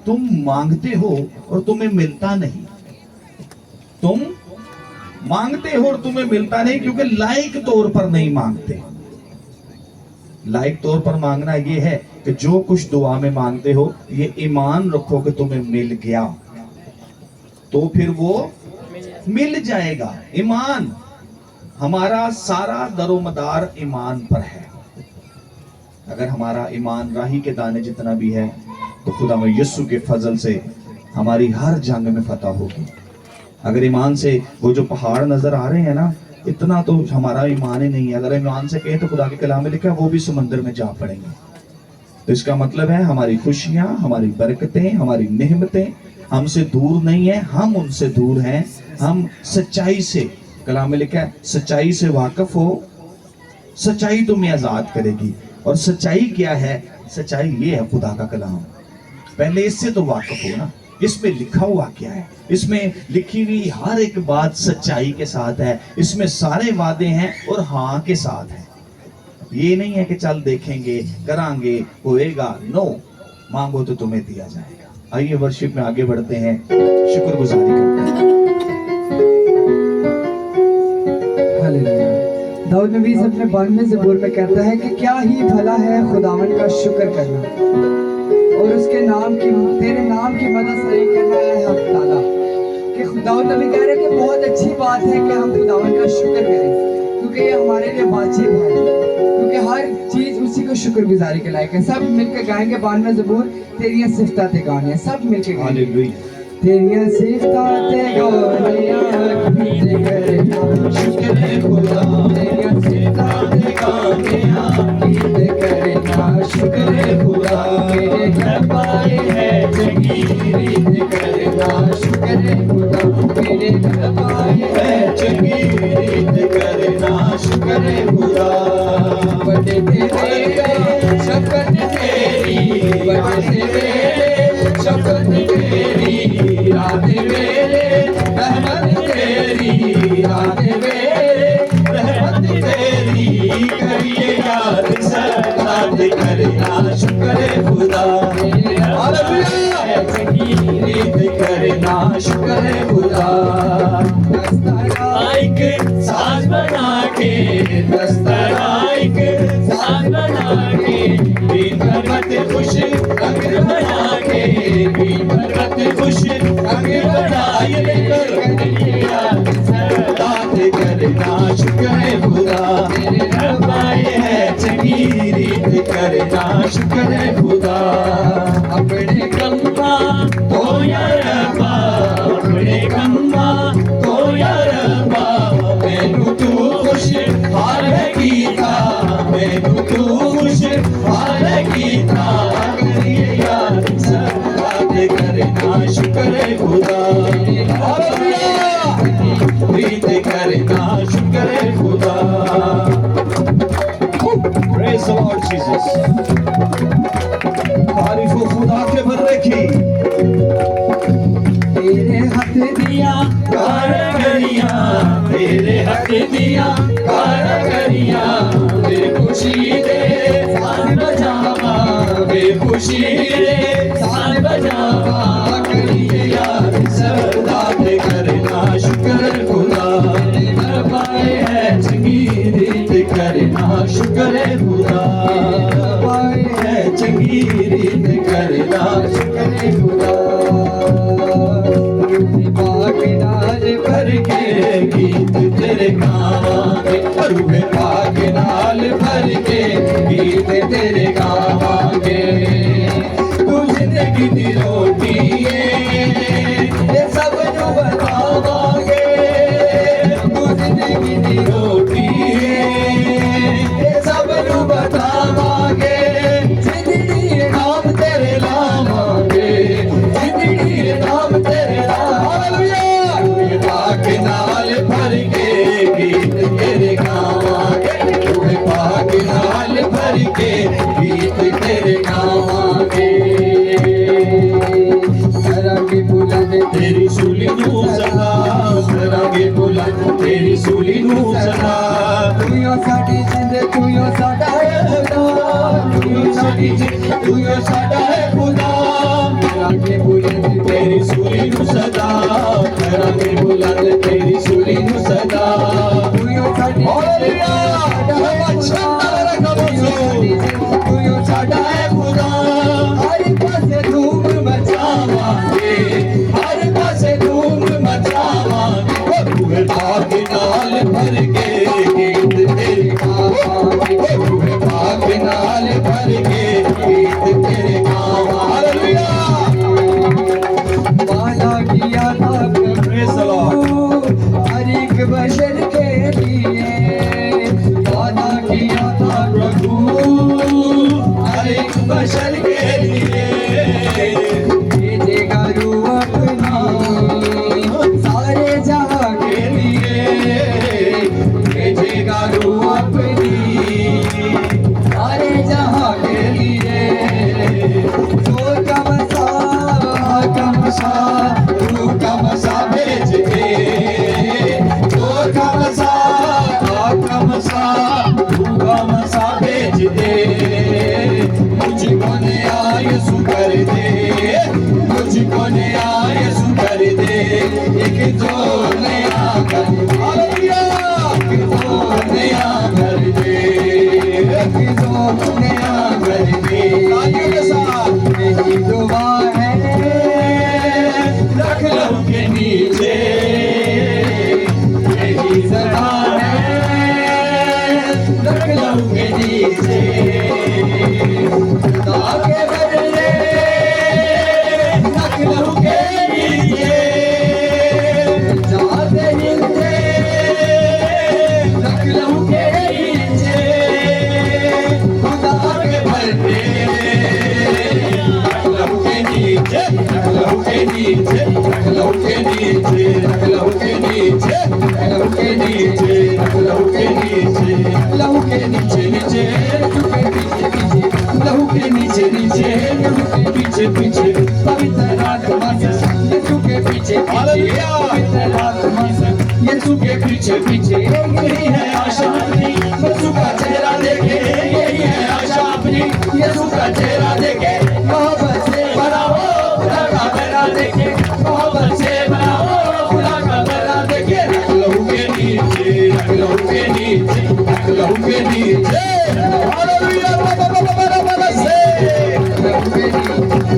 तुम मांगते हो और तुम्हें मिलता नहीं, तुम मांगते हो और तुम्हें मिलता नहीं क्योंकि लायक तौर पर नहीं मांगते। लायक तौर पर मांगना ये है कि जो कुछ दुआ में मांगते हो ये ईमान रखो कि तुम्हें मिल गया तो फिर वो मिल जाएगा। ईमान, हमारा सारा दरोमदार ईमान पर है। अगर हमारा ईमान राही के दाने जितना भी है तो खुदा में यीशु के फजल से हमारी हर जंग में फतह होगी। अगर ईमान से वो जो पहाड़ नजर आ रहे हैं ना, इतना तो हमारा ईमान ही नहीं है। अगर ईमान से कहें तो खुदा के कलाम में लिखा है वो भी समंदर में जा पड़ेंगे। तो इसका मतलब है हमारी खुशियां, हमारी बरकतें, हमारी नेमतें हमसे दूर नहीं है, हम उनसे दूर हैं। हम सच्चाई से, कलाम में लिखा है सच्चाई से वाकिफ हो, सच्चाई तुम्हें आजाद करेगी। और सच्चाई क्या है? सच्चाई ये है खुदा का कलाम। पहले इससे तो वाकिफ हो ना, इसमें लिखा हुआ क्या है, इसमें लिखी हुई हर एक बात सच्चाई के साथ है, इसमें सारे वादे हैं और हाँ के साथ है। ये नहीं है कि चल देखेंगे, करांगे, होएगा। नो, मांगो तो तुम्हें दिया जाएगा। आइए वर्शिप में आगे बढ़ते हैं, शुक्रगुजारी करते हैं। हालेलुया। दाऊद नबी अपने 92वें ज़बूर में कहता है कि क्या ही भला है खुदावन का शुक्र करना और उसके नाम की, तेरे नाम की मदद सही करना है हक ताला। कि दाऊद नबी कह रहे हैं कि बहुत अच्छी बात है कि हम खुदावन का शुक्र करें क्योंकि ये हमारे लिए वाजिब है, क्योंकि हर चीज उसी को शुक्रगुजारी के लायक है। सब मिलकर गाएंगे 92वें ज़बूर, तेरियां सिफताते गाने, सब मिलकर गाएंगे। हालेलुया। तेरियां सिफताते गाने कीते करना शुक्र है खुदा, तेरियां सिफताते गाने कीते करना शुक्र है खुदा। मेरे घर पाए है जगीरी करना शुक्र है खुदा, मेरे घर पाए है जगीरी करना शुक्र है खुदा। बड़े तेरे शक्र तेरी, बड़े तेरे शक्र तेरी, रात वेले रहमत तेरी, रात वेले रहमत तेरी, करिए याद सरदाद करना शुक्र है खुदा। रीत करना शुक्र है खुदा। दस्तराइक साज बना के, दस्तराइक साज बना के, दिन भर खुश अगर बना के, दिन भर खुश अगर बनाए सरदाद करना शुक्र है खुदा। मेरे रब आए है चंगी रीत करना शुक्र है खुदा। अपने कम्मा तो या रब्बा, अपने कम्मा तो या रब्बा, मैनू तू खुश हाल है कीता, मैनू तू खुश हाल है कीता, करिए यार सरदाद करना शुक्र है खुदा। रीत करना शुक्र है खुदा। Praise the Lord Jesus. तारीफ हो खुदा के बर्रे की। तेरे हाथ दिया कारागरियां, तेरे हक दिया कारागरियां, बेखुशी दे सान बजावा, बेखुशी दे सान बजावा, करिए यार सरदाद करना शुक्र खुदा। मेरे पाए है चंगी रीत करना शुक्र खुदा, पाए है चंगी रीत करना शुक्र खुदा। पाक नाल भर के गीत तेरे गावांगे, रूह पाक नाल भर के गीत तेरे गावांगे। तू जिंदगी दी रोटी ये सब नू बतावांगे, तू जिंदगी दी रोटी ये सब नू बतावांगे। जिंदगी नाम तेरे लावांगे, जिंदगी नाम तेरे लावांगे। पाक नाल भर के गीत तेरे गावांगे, रूह पाक नाल भर के गीत तेरे गावांगे। करांगे बुलंद तेरी सूली नू सदा, करांगे बुलंद तेरी सूली नू सदा। तू यो साडी जिंद, तू यो साडा है खुदा, तू साडी जिंद, तू साडा है खुदा। करांगे बुलंद तेरी सूली नू सदा करांगे बुलंद तेरी सूली नू सदा तू यो साडी तू यो साडा है खुदा हर पासे धूम मचावांगे हर पासे धूम मचावांगे तूहे पाक नाल भर के गीत तेरे गावांगे तूहे पाक नाल भर के गीत तेरे गावांगे वादा किया था Praise the Lord. हर एक बशर के लिए वादा किया था प्रभु हर एक बशर के लिए भेजेगा रूह अपना सारे जहां के लिए भेजेगा रूह अपनी सारे जहां के लिए जोर का मसा रूह का मसा भेज दे जोर का मसा रूह का मसा भेज दे मुझको नया यीशु कर दे मुझको नया यीशु कर दे एक जो नया कर हालेलुया एक जो नया कर दे एक जो नया कर दे तालियों के साथ मेरी दुआ है रख लहू के नीचे यही सदा है रख लहू के नीचे खुदा के बदले रख लहू के नीचे जाते हिलते रख लहू के नीचे खुदा के बदले रख लहू के नीचे रख लहू के नीचे रख लहू के नीचे रख लहू के नीचे रख लहू के नीचे रख लहू के नीचे लहू के नीचे नीचे झुके पीछे पीछे लहू के नीचे नीचे लहू के पीछे पीछे पवित्र आत्मा से यीशु के पीछे हालेलुया पवित्र आत्मा से यीशु के पीछे पीछे यही है आशा अपनी यीशु का चेहरा देखे यही है आशा अपनी यीशु का चेहरा देखे मोहब्बत से भरा हो खुदा का प्यारा देखे मोहब्बत से भरा हो खुदा का प्यारा देखे रख लहू के नीचे रख लहू के नीचे रख लहू के नीचे हालेलुया से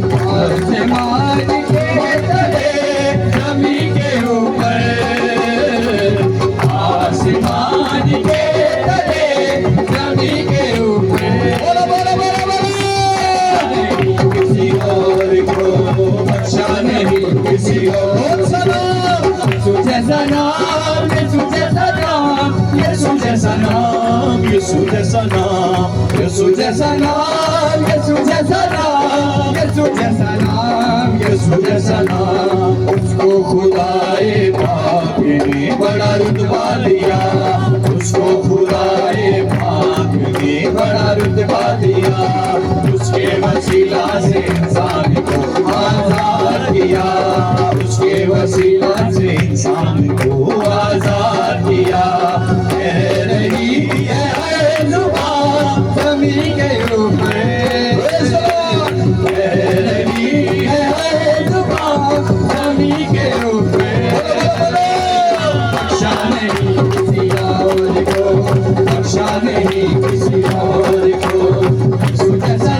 आसमान के तले जमी के ऊपर आसमान के तले जमी के ऊपर बोलो बोलो बोलो बोलो किसी और को बख्शा नहीं किसी और सलाम यीशु जैसा नाम यीशु जैसा नाम यीशु जैसा नाम यीशु जैसा नाम यीशु जैसा नाम यीशु जैसा नाम यीशु जैसा नाम यीशु जैसा नाम उसको खुदाए पाक ने बड़ा रुतबा दिया उसको खुदाए पाक ने बड़ा रुतबा दिया उसके वसीला से इंसान को आजाद किया उसके वसीला से इंसान को आजाद किया कह रही है जुबान जमी के ऊपर कह रही है जुबान जमी के ऊपर बख्शा नहीं किसी और को बख्शा नहीं किसी और को यीशु जैसा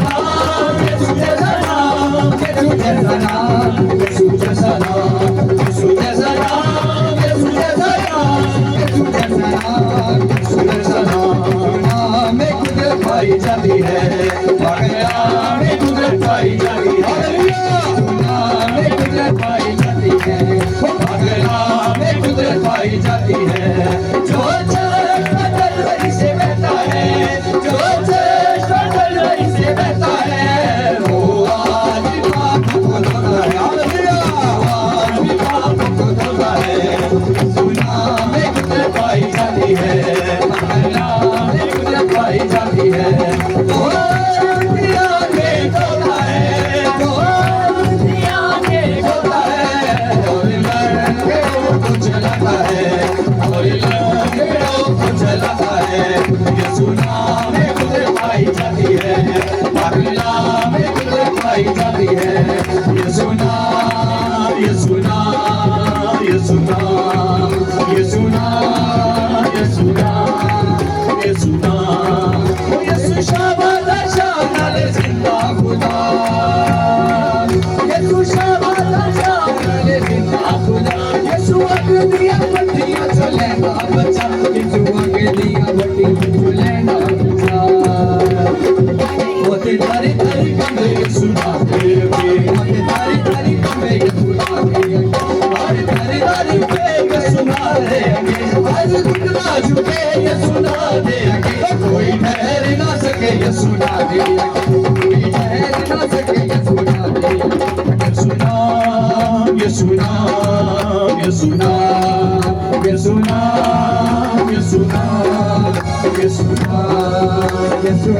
हम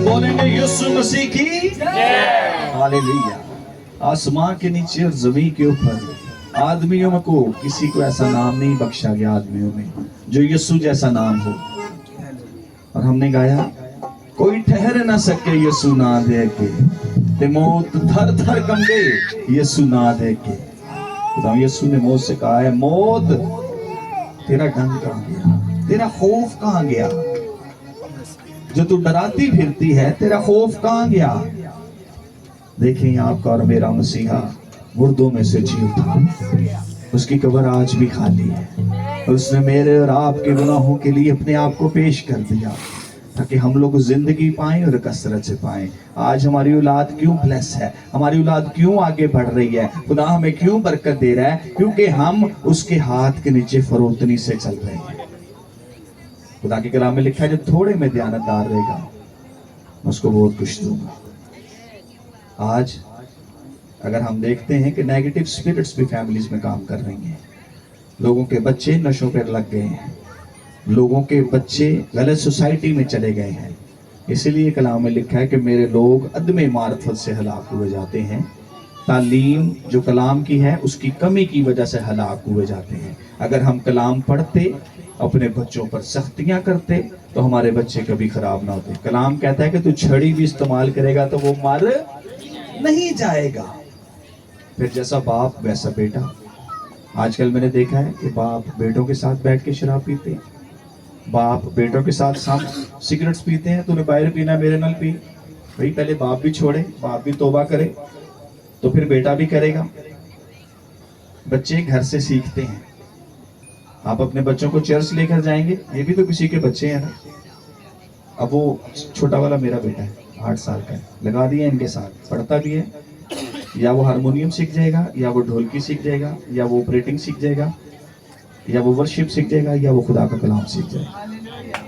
बोलेंगे यीशु मसीह की हालेलुया। आसमां के नीचे और जमीन के ऊपर आदमियों को किसी को ऐसा नाम नहीं बख्शा गया आदमियों में जो यीशु जैसा नाम हो। और हमने गाया कोई ठहर ना सके यीशु ना दे के ते मौत थर थर कंबे यीशु ना दे के। खुदा यीशु ने मौत से कहा है मौत तेरा डंक कहां गया, तेरा खौफ कहां गया, जो तू डराती फिरती है तेरा खौफ कहां गया। देखें आपका और मेरा मसीहा मुर्दों में से जी उठा, उसकी कब्र आज भी खाली है और उसने मेरे और आपके गुनाहों के लिए अपने आप को पेश कर दिया ताकि हम लोग जिंदगी पाएं और कसरत से पाएं। आज हमारी औलाद क्यों ब्लेस है, हमारी औलाद क्यों आगे बढ़ रही है, खुदा हमें क्यों बरकत दे रहा है, क्योंकि हम उसके हाथ के नीचे फरोतनी से चल रहे हैं। खुदा के कलाम में लिखा है जो थोड़े में दयानतदार रहेगा मैं उसको बहुत कुछ दूंगा। आज अगर हम देखते हैं कि नेगेटिव स्पिरिट्स भी फैमिलीज में काम कर रही हैं, लोगों के बच्चे नशों पर लग गए हैं, लोगों के बच्चे गलत सोसाइटी में चले गए हैं, इसलिए कलाम में लिखा है कि मेरे लोग अदम मार्फत से हलाक हुए जाते हैं। तालीम जो कलाम की है उसकी कमी की वजह से हलाक हुए जाते हैं। अगर हम कलाम पढ़ते, अपने बच्चों पर सख्तियां करते तो हमारे बच्चे कभी खराब ना होते। कलाम कहता है कि तू छड़ी भी इस्तेमाल करेगा तो वो मर नहीं जाएगा। फिर जैसा बाप वैसा बेटा। आजकल मैंने देखा है कि बाप बेटों के साथ बैठ के शराब पीते हैं, बाप बेटों के साथ सिगरेट्स पीते हैं। तूने बाहर पीना मेरे नाल पी। भाई पहले बाप भी छोड़े, बाप भी तौबा करे तो फिर बेटा भी करेगा। बच्चे घर से सीखते हैं। आप अपने बच्चों को चर्च लेकर जाएंगे, ये भी तो किसी के बच्चे हैं ना। अब वो छोटा वाला मेरा बेटा है, 8 साल का है, लगा दिया इनके साथ, पढ़ता भी है। या वो हारमोनियम सीख जाएगा, या वो ढोलकी सीख जाएगा, या वो ऑपरेटिंग सीख जाएगा, या वो वर्शिप सीख जाएगा, या वो खुदा का कलाम सीख जाएगा।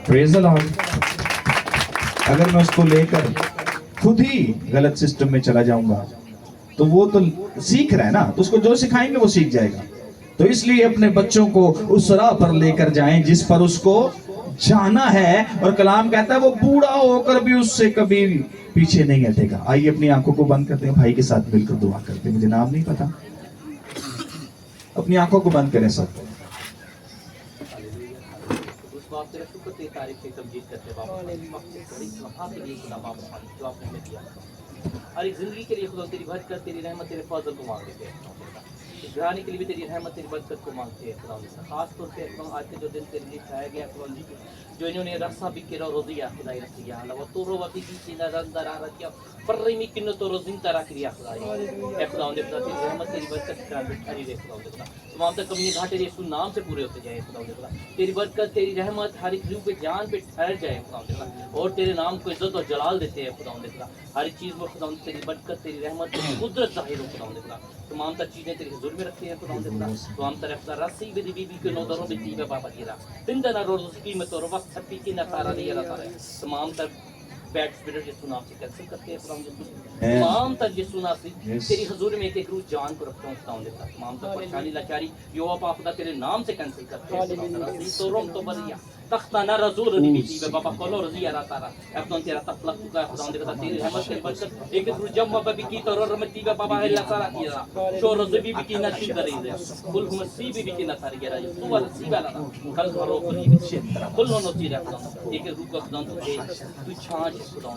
Praise the Lord. अगर मैं उसको लेकर खुद ही गलत सिस्टम में चला जाऊंगा तो वो तो सीख रहा है ना, तो उसको जो सिखाएंगे वो सीख जाएगा। तो इसलिए अपने बच्चों को उस राह पर लेकर जाएं जिस पर उसको जाना है। और कलाम कहता है वो बूढ़ा होकर भी उससे कभी पीछे नहीं हटेगा। आइए अपनी आंखों को बंद करते हैं, भाई के साथ मिलकर दुआ करते हैं। मुझे नाम नहीं पता, अपनी आंखों को बंद करें सब। तेरा शुक्र तेरी तारीफ से तमजीद करते बाबा, बड़ी वफा के लिए खुदा बाबा जो आपने हमें दिया, हर एक जिंदगी के लिए खुदा तेरी बरकत, तेरी रहमत, तेरे फजल को मांगते हैं। इस घराने के लिए भी तेरी रहमत, तेरी बरकत को मांगते हैं खुदा। खास तौर पे आज के जो दिन तेरे लिए खाया गया खुदा, जो इन्होंने रस्सा बिकेरा रोजिया खुदा रखिया वो तो रोवती की नजर आ रखिया पर रही किन्नो तो रोजिन तरह क्रिया खुदा ए खुदा ने खुदा तेरी रहमत, तेरी बरकत का बिठारी रे खुदा ने तमाम तक कमी घाटे यीशु नाम से पूरे होते जाए खुदा ने तेरी बरकत, तेरी रहमत हर एक रूह पे जान पे ठहर जाए खुदा ने और तेरे नाम को इज्जत और जलाल देते हैं खुदा ने हर एक चीज में खुदा तेरी बरकत, तेरी रहमत, तेरी कुदरत जाहिर हो खुदा ने तमाम तर चीजें तेरे हुजूर में रखते हैं खुदा ने तमाम तरफ का रस्सी बिदी बीबी के नौदरों में तीबे बाबा गिरा तिंदना रोज की में तो वक्त छपी की नकारा नहीं रहा तमाम तर बैड स्पिरिट यीशु नाम से कैंसिल करते हैं खुदा तमाम तर यीशु नाम से तेरी हुजूर में एक रूह जान को रखता हूं खुदा ने तमाम तर परेशानी लाचारी यो आप खुदा तेरे नाम से कैंसिल करते हैं तो रोम तो बरिया तख्ता ना रसूल नहीं बीती बाबा कोलो रजिया रहा तारा अपनों तेरा तफलक का खुदा ने बता तेरी रहमत के बरकत एक रूह जब मबी की तो रहमती बाबा है अल्लाह ताला किया शो रज़बी भी की ना छी करे कुल मसी भी की ना तारी गिरा तू वाला सी वाला कल करो कुल नो ची रहा एक रूह का खुदा तू छांच खुदा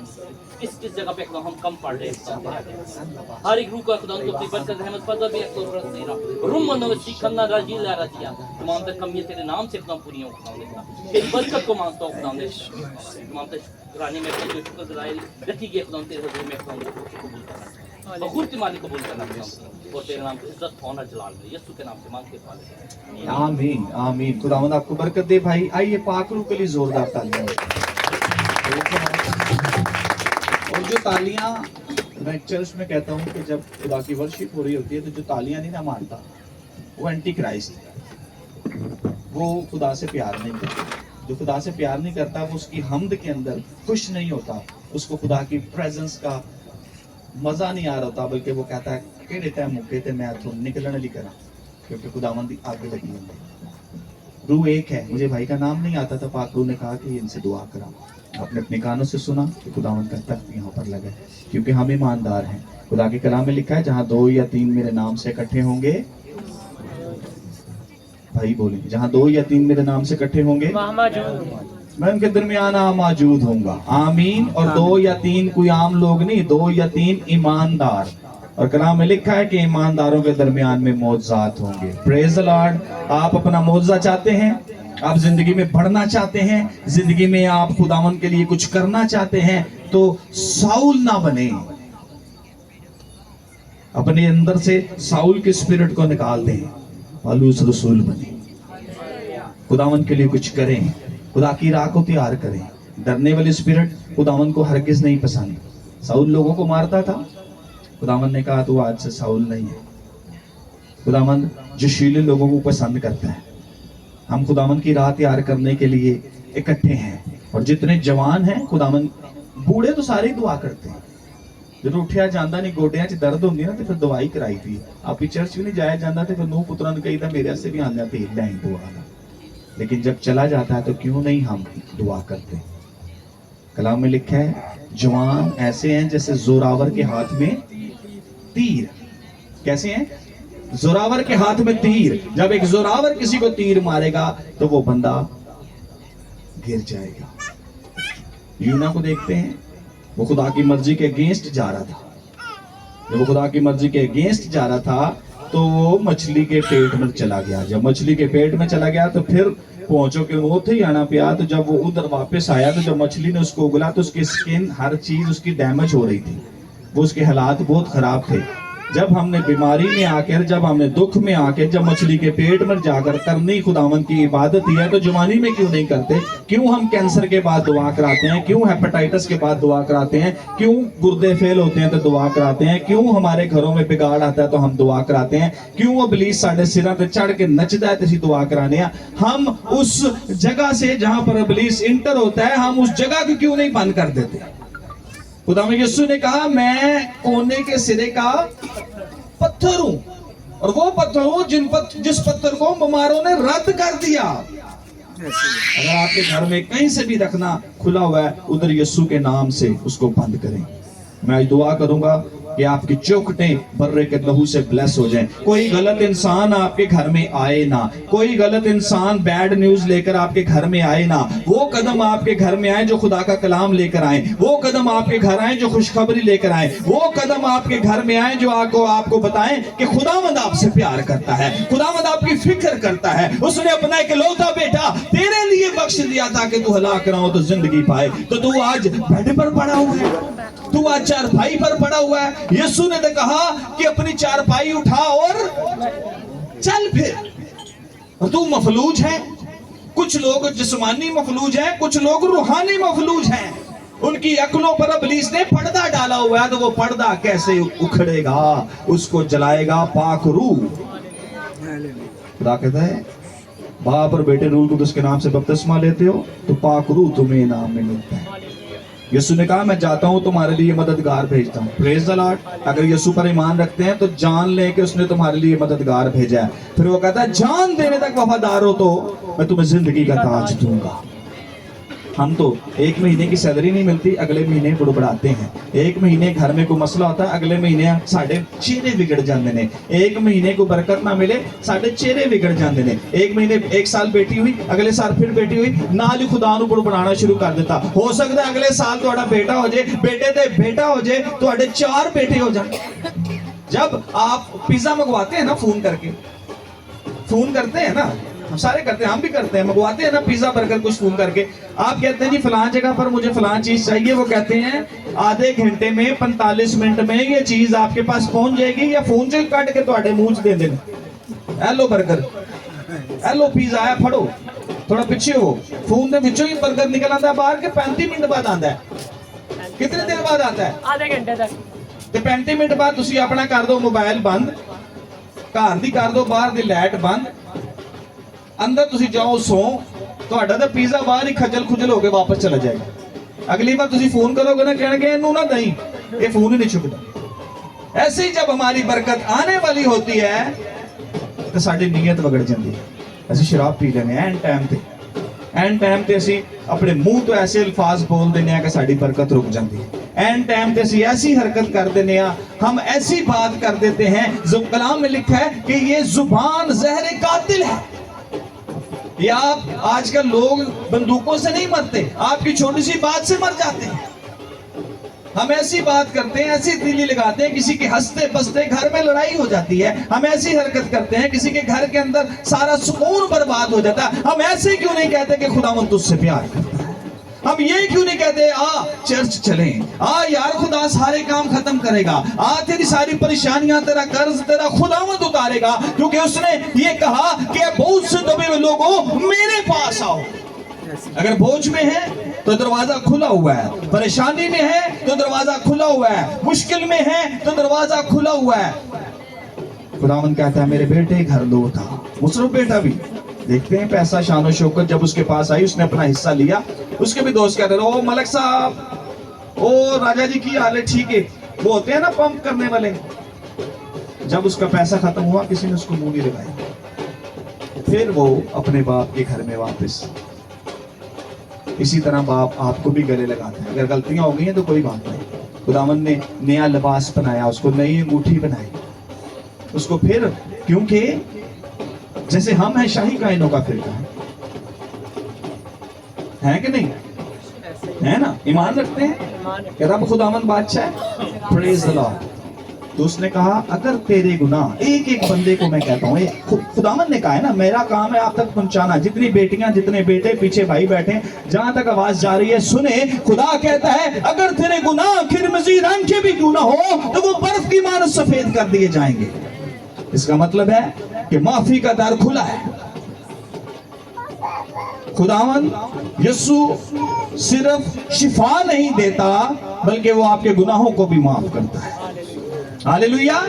किस किस जगह पे हम कम पड़ रहे हैं हर एक रूह का खुदा तो अपनी बरकत रहमत फजल भी तो रसीरा रुम नो सीखना रजीला रजिया तमाम तक कमियां तेरे नाम से एकदम पूरी हो खुदा तेरी बरकत को मांगता हूं खुदा तमाम तक रानी में जो शुक्र गुजारी रखी गई खुदा तेरे हुजूर में खुदा कबूल करना बखूर की मालिक कबूल करना और तेरे नाम की इज्जत ऑनर जलाल में यीशु के नाम से मांगते हैं आमीन आमीन। खुदावंद आपको बरकत दे भाई। आइए पाक रूह के लिए जोरदार तालियां। और जो तालियां मैं चर्च में कहता हूं कि जब खुदा की वर्शिप हो रही होती है तो जो तालियां नहीं ना मारता वो एंटी क्राइस्ट है, वो खुदा से प्यार नहीं करता। जो खुदा से प्यार नहीं करता वो उसकी हमद के अंदर खुश नहीं होता, उसको खुदा की प्रेजेंस का मजा नहीं आ रहा होता, बल्कि वो कहता है कि देता है मौके ते मैं तो निकलने ली करा क्योंकि खुदावंद दी आग लगी होती है। रूह एक है। मुझे भाई का नाम नहीं आता था, पाक रूह ने कहा कि इनसे दुआ करा। आपने अपने कानों से सुना कि खुदावंद का तख्त यहाँ पर लगा है, क्योंकि हम ईमानदार हैं। खुदा के कलाम में लिखा है, जहाँ 2 या 3 मेरे नाम से इकट्ठे होंगे, भाई बोले, जहाँ 2 या 3 मेरे नाम से इकट्ठे होंगे मैं उनके दरमियान मौजूद होऊंगा। आमीन। और 2 या 3 कोई आम लोग नहीं, 2 या 3 ईमानदार। और कलाम में लिखा है कि ईमानदारों के दरमियान में मौजज़ात होंगे। Praise the Lord. आप अपना मौजज़ा चाहते हैं, आप जिंदगी में बढ़ना चाहते हैं, जिंदगी में आप खुदावन के लिए कुछ करना चाहते हैं, तो साउल ना बने। अपने अंदर से साउल के स्पिरिट को निकाल दें, पौलुस रसूल बने, खुदावन के लिए कुछ करें, खुदा की राह को तैयार करें। डरने वाली स्पिरिट खुदावन को हरगिज नहीं पसंद। साउल लोगों को मारता था, खुदावन ने कहा तू आज से साउल नहीं है। खुदावन जोशीले लोगों को पसंद करता है। हम खुदावन की राह तैयार करने के लिए इकट्ठे हैं, और जितने जवान हैं खुदावन, बूढ़े तो सारे ही दुआ करते हैं। जो उठिया जाता नहीं, गोडियां च दर्द होंदी ना, तो फिर दवाई कराई थी। आप चर्च भी नहीं जाया जाता, तो फिर नूह पुत्रा ने कही मेरे से भी आ जाते ही दुआ का। लेकिन जब चला जाता है तो क्यों नहीं हम दुआ करते। कलाम में लिखा है, जवान ऐसे हैं जैसे जोरावर के हाथ में तीर। कैसे हैं? जोरावर के हाथ में तीर। जब एक जोरावर किसी को तीर मारेगा तो वो बंदा गिर जाएगा। यूना को देखते हैं, वो खुदा की मर्जी के अगेंस्ट जा रहा था। जब वो खुदा की मर्जी के अगेंस्ट जा रहा था तो वो मछली के पेट में चला गया। जब मछली के पेट में चला गया तो फिर पहुंचो कि वो थे ही आना पिया। तो जब वो उधर वापस आया तो जब मछली ने उसको उगला तो उसकी स्किन, हर चीज उसकी डैमेज हो रही थी, वो उसके हालात बहुत खराब थे। जब हमने बीमारी में आकर, जब हमने दुख में आकर, जब मछली के पेट में जाकर करनी खुदावन की इबादत ही है, तो जवानी में क्यों नहीं करते? क्यों हम कैंसर के बाद दुआ कराते हैं? क्यों हेपेटाइटिस के बाद दुआ कराते हैं? क्यों गुर्दे फेल होते हैं तो दुआ कराते हैं? क्यों हमारे घरों में बिगाड़ आता है तो हम दुआ कराते हैं? क्यों वो इब्लीस साढ़े सिरों पे चढ़ के नचता है तो ਅਸੀਂ दुआ कराने हैं? हम उस जगह से जहां पर इब्लीस इंटर होता है, हम उस जगह को क्यों नहीं बंद कर देते? खुदा में यीशु ने कहा, मैं कोने के सिरे का पत्थर हूं, और वो पत्थर हूं जिस पत्थर को बीमारों ने रद्द कर दिया। अगर आपके घर में कहीं से भी रखना खुला हुआ है, उधर यीशु के नाम से उसको बंद करें। मैं आज दुआ करूंगा कि आपकी चौखटें बर्रे के लहू से ब्लेस हो जाएं। कोई गलत इंसान आपके घर में आए ना, कोई गलत इंसान बैड न्यूज लेकर आपके घर में आए ना। वो कदम आपके घर में आए जो खुदा का कलाम लेकर आए, वो कदम आपके घर आए जो खुशखबरी लेकर आए, वो कदम आपके घर में आए जो आपको बताएं कि खुदावंद आपसे प्यार करता है, खुदावंद आपकी फिक्र करता है। उसने अपना इकलौता बेटा तेरे लिए बख्श दिया ताकि तू हलाक ना हो तो जिंदगी पाए। तो तू आज बेड पर पड़ा हुआ है, तू आज चारपाई पर पड़ा हुआ है। यीशु ने तो कहा कि अपनी चारपाई उठा और चल फिर। और तू मफलूज है। कुछ लोग जिस्मानी मफलूज हैं, कुछ लोग रूहानी मफलूज हैं। उनकी अक्लों पर इब्लीस ने पर्दा डाला हुआ है, तो वो पर्दा कैसे उखड़ेगा? उसको जलाएगा पाक रूह। खुदा कहता है, बाप और बेटे रूह कुदस के नाम से बपतिस्मा लेते हो तो पाक रूह तुम्हें इनाम में मिलता है। यीशु ने कहा, मैं जाता हूं तुम्हारे लिए मददगार भेजता हूं। Praise the Lord. अगर यीशु पर ईमान रखते हैं तो जान ले कि उसने तुम्हारे लिए मददगार भेजा है। फिर वो कहता है, जान देने तक वफादार हो तो मैं तुम्हें जिंदगी का ताज दूंगा। हम तो 1 महीने की सैलरी नहीं मिलती, अगले महीने बुड़बड़ाते हैं। 1 महीने घर में कोई मसला होता है, अगले महीने साढ़े चेहरे बिगड़ जाते हैं। 1 महीने को बरकत ना मिले, साढ़े चेहरे बिगड़ जाते हैं। 1 महीने 1 साल बेटी हुई, अगले साल फिर बेटी हुई, नाल ही खुदा नूं बुड़बड़ाना शुरू कर देता। हो सकता है अगले साल तुहाडा बेटा हो जाए, बेटे ते बेटा हो जाए, तुहाडे 4 बेटे हो जाए। जब आप पिज्जा मंगवाते हैं ना, फोन करते हैं ना, हम सारे करते हैं, हम भी करते हैं, मंगवाते हैं ना पिज्जा बर्गर कुछ फोन करके। आप कहते हैं जी फलां जगह पर मुझे फलां चीज चाहिए, वो कहते हैं आधे घंटे में 45 मिनट में ये चीज आपके पास पहुंच जाएगी, या फोन से काट के ਤੁਹਾਡੇ ਮੂੰਹ 'ਚ ਦੇ ਦੇਣ। हेलो बर्गर, हेलो पिज्जा है, फड़ो। थोड़ा पीछे हो, फोन ਦੇ ਵਿੱਚੋਂ ਹੀ बर्गर निकल आता है बाहर के 35 मिनट बाद आता है। कितने देर बाद आता है? आधे घंटे तक। ਤੇ 35 ਮਿੰਟ ਬਾਅਦ ਤੁਸੀਂ ਆਪਣਾ ਕਰ ਦਿਓ ਮੋਬਾਈਲ ਬੰਦ, ਘਰ ਦੀ ਕਰ ਦਿਓ ਬਾਹਰ ਦੀ ਲਾਈਟ ਬੰਦ, अंदर तुसी जाओ सो, ਤੁਹਾਡਾ ਤਾਂ पिज्जा बाहर ही खजल खुजल होके वापस चला जाएगा। अगली बार तुसी फोन करोगे ना, कहणगे इन्हू ना दई, ये फोन ही नहीं चुकता। ऐसे ही जब हमारी बरकत आने वाली होती है तो साडी नीयत बिगड़ जाती है। ਅਸੀਂ ਸ਼ਰਾਬ ਪੀ ਲੈਂਦੇ ਐਨ ਟਾਈਮ ਤੇ ਅਸੀਂ ਆਪਣੇ ਮੂੰਹ ਤੋਂ ਐਸੇ ਅਲਫਾਜ਼ ਬੋਲ ਦਿੰਦੇ ਆ ਕਿ ਸਾਡੀ ਬਰਕਤ ਰੁਕ ਜਾਂਦੀ ਹੈ ਐਨ टाइम पे ਅਸੀਂ ऐसी हरकत कर देने हम ऐसी बात कर देते हैं जो कलाम में लिखा है कि ये जुबान जहर कातिल है। या आजकल लोग बंदूकों से नहीं मरते, आपकी छोटी सी बात से मर जाते हैं। हम ऐसी बात करते हैं, ऐसी तीली लगाते हैं, किसी के हंसते बसते घर में लड़ाई हो जाती है। हम ऐसी हरकत करते हैं, किसी के घर के अंदर सारा सुकून बर्बाद हो जाता है। हम ऐसे क्यों नहीं कहते कि खुदावंद तुझसे प्यार करता है? हम ये क्यों नहीं कहते आ चर्च चलें, आ यार खुदा सारे काम खत्म करेगा, आ तेरी सारी परेशानियां, तेरा कर्ज तेरा खुदावंद उतारेगा, क्योंकि उसने ये कहा कि बहुत से दबे हुए लोगों मेरे पास आओ। अगर बोझ में है तो दरवाजा खुला हुआ है, परेशानी में है तो दरवाजा खुला हुआ है, मुश्किल में है तो दरवाजा खुला हुआ है। खुदावंद कहता है मेरे बेटे घर लो था। मुसरफ बेटा भी देखते हैं पैसा शान शौकत जब उसके पास आई, उसने अपना हिस्सा लिया। उसके भी दोस्त कहते रहे, ओ मलक साहब, ओ राजा जी की हालत ठीक है, वो होते हैं ना पंप करने वाले। जब उसका पैसा खत्म हुआ किसी ने उसको मुंह नहीं लगाया। फिर वो अपने बाप के घर में वापस। इसी तरह बाप आपको भी गले लगाते हैं। अगर गलतियां हो गई हैं तो कोई बात नहीं, खुदावंद ने नया लिबास बनाया, उसको नई अंगूठी बनाई उसको। फिर क्योंकि जैसे हम हैं शाही कायनों का फिरका है कि नहीं, है ना? ईमान रखते हैं कि रब खुदावंद बादशाह है, प्रेज द लॉर्ड। तो उसने कहा अगर तेरे गुनाह, एक एक बंदे को मैं कहता हूँ, खुदावंद ने कहा है ना मेरा काम है आप तक पहुंचाना। जितनी बेटियां जितने बेटे पीछे भाई बैठे, जहां तक आवाज जा रही है सुने। खुदा कहता है अगर तेरे गुनाह खिरमजी रंग के भी क्यों ना हो तो वो बर्फ की मानद सफेद कर दिए जाएंगे। इसका मतलब है कि माफी का दर खुला है। खुदावंद यीशु सिर्फ शिफा नहीं देता बल्कि वो आपके गुनाहों को भी माफ करता है। हालेलुया।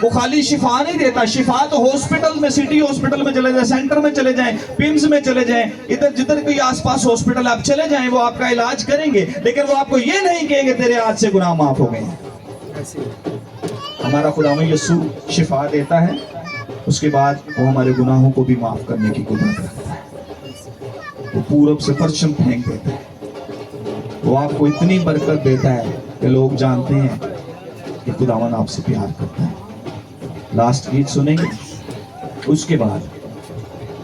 वो खाली शिफा नहीं देता, शिफा तो हॉस्पिटल में, सिटी हॉस्पिटल में चले जाए, सेंटर में चले जाएं, पिम्स में चले जाएं, इधर जिधर कोई आसपास हॉस्पिटल आप चले जाएं, वो आपका इलाज करेंगे, लेकिन वो आपको ये नहीं कहेंगे तेरे हाथ से गुनाह माफ हो गए। हमारा खुदावंद यीशु शिफा देता है, उसके बाद वो हमारे गुनाहों को भी माफ करने की कुदरत रखता है। वो पूरब से पश्चिम फेंक देता है। वो आपको इतनी बरकत देता है कि लोग जानते हैं कि खुदावंद आपसे प्यार करता है। लास्ट गीत सुनेंगे, उसके बाद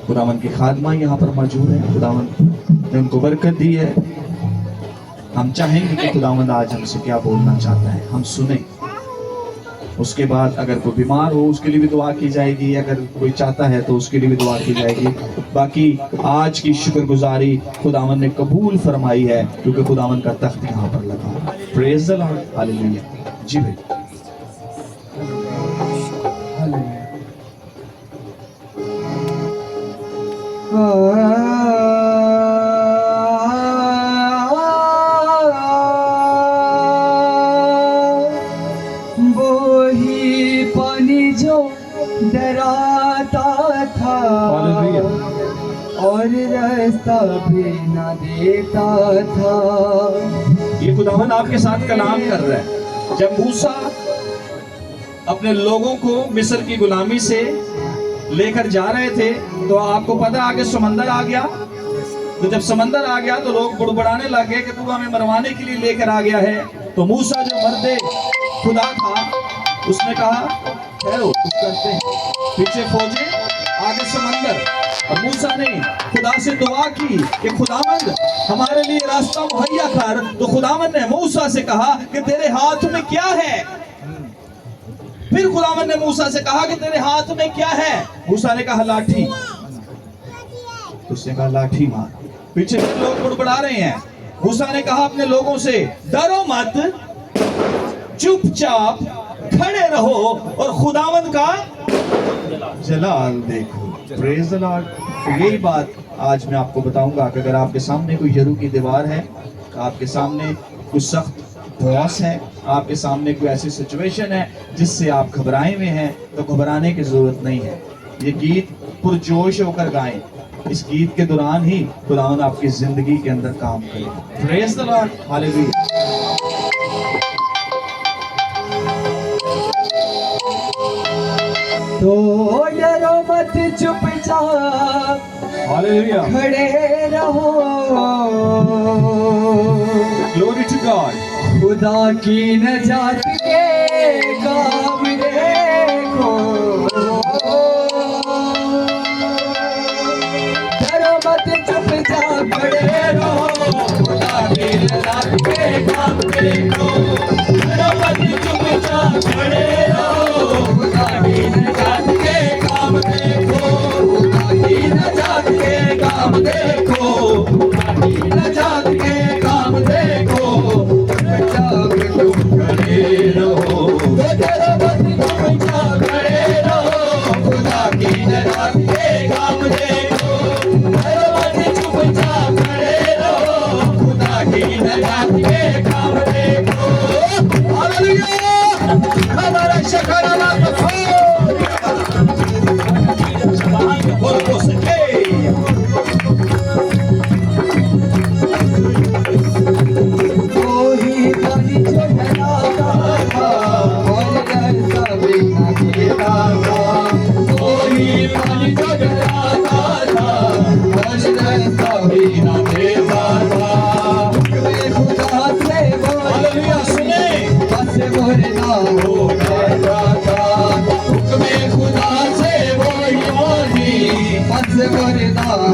खुदावंद की खादमा यहाँ पर मौजूद है। खुदावंद ने उनको बरकत दी है। हम चाहेंगे कि खुदावंद आज हमसे क्या बोलना चाहता है, हम सुने। उसके बाद अगर कोई बीमार हो उसके लिए भी दुआ की जाएगी, अगर कोई चाहता है तो उसके लिए भी दुआ की जाएगी। बाकी आज की शुक्रगुजारी खुदावंद ने कबूल फरमाई है, क्योंकि खुदावंद का तख्त यहाँ पर लगा। Praise the lord, hallelujah. जी भाई वही पानी जो डराता था और रास्ता भी ना देता था। ये खुदावंद आपके साथ कलाम कर रहा है। जब मूसा अपने लोगों को मिस्र की गुलामी से लेकर जा रहे थे तो आपको पता आगे समंदर आ गया। तो जब समंदर आ गया तो लोग बुड़बड़ाने लगे कि तू हमें मरवाने के लिए लेकर आ गया है। तो मूसा जो मर्दे खुदा था उसने कहा ठहरो कुछ करते हैं। पीछे फौजें, आगे समंदर। और मूसा ने खुदा से दुआ की कि खुदावंद हमारे लिए रास्ता मुहैया कर। तो खुदावंद ने मूसा से कहा कि तेरे हाथ में क्या है। फिर खुदावंद ने मूसा से कहा कि तेरे हाथ में क्या है। मूसा ने कहा लाठी। तो उसने कहा लाठी मार। पीछे लोग बुड़बड़ा रहे हैं। मूसा ने कहा अपने लोगों से डरो मत, चुपचाप खड़े रहो और खुदावंद का जलाल देखो। Praise the Lord. तो यही बात आज मैं आपको बताऊंगा कि अगर आपके सामने कोई यरू की दीवार है, आपके सामने कुछ सख्त बॉस है, आपके सामने कोई ऐसी सिचुएशन है जिससे आप घबराए हुए हैं, तो घबराने की जरूरत नहीं है। ये गीत पुरजोश होकर गाएं। इस गीत के दौरान ही खुदावंद आपकी जिंदगी के अंदर काम करे। Praise the lord, hallelujah. तो डरो मत चुपचाप Hallelujah. खड़े रहो, Glory to God. खुदा की नजात के काम देखो, डरो मत चुपचाप खड़े रहो, खुदा की नजात के काम देखो, डरो मत चुपचाप खड़े रहो, खुदा की नजात के काम देखो, खुदा की नजात के काम देखो, खुदा की नजात के काम देखो, चुपचाप तुम खड़े रहो, डरो मत चुपचाप खड़े रहो, खुदा की नजात के काम देखो, डरो मत चुपचाप खड़े रहो, खुदा की नजात के काम देखो। हालेलुया, हमारा शकरा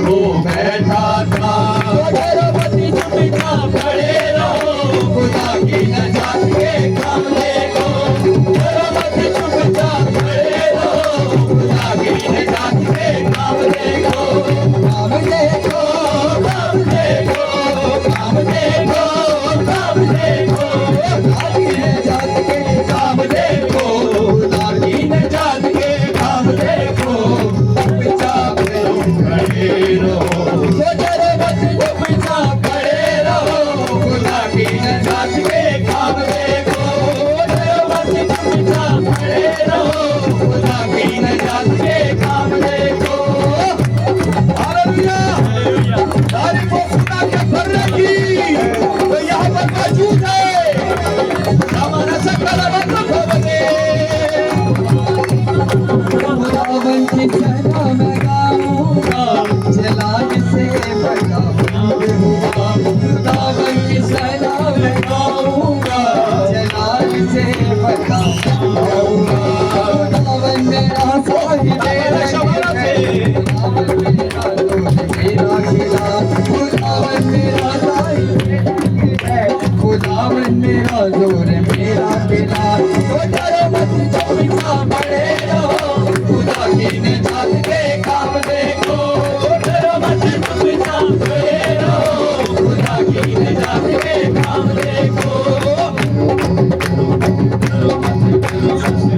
हो बैठा था, डरो मत चुपचाप खड़े रहो, खुदा की नजात के काम देखो, डरो मत चुपचाप खड़े रहो, खुदा की नजात के काम देखो, काम देखो, काम देखो, काम देखो, काम देखो, खुदा की नजात के काम देखो, खुदा की नजात के काम देखो, चुपचाप खड़े रहो, डरो मत चुपचाप खड़े रहो, खुदा की नजात के काम देखो, डरो मत चुपचाप खड़े रहो, खुदा की नजात के काम देखो। हालेलुया, तारीफ हो खुदा के फर्रे की, तो यहाँ पर मौजूद है हमारा सकरा मतलब बने, खुदावन की सना मैं गाऊंगा, जलाल से बड़ा खुदावन की सना मैं गाऊंगा, जलाल से बड़ा खुदावन मेरा साहिब मेरा खिला, खुदावन मेरा साहिब है, खुदावन मेरा जोर मेरा खिला, तो डरो मत चुपचाप खड़े रहो, खुदा की नजात के काम देखो, डरो मत चुपचाप खड़े रहो, खुदा की नजात के काम देखो। डरो मत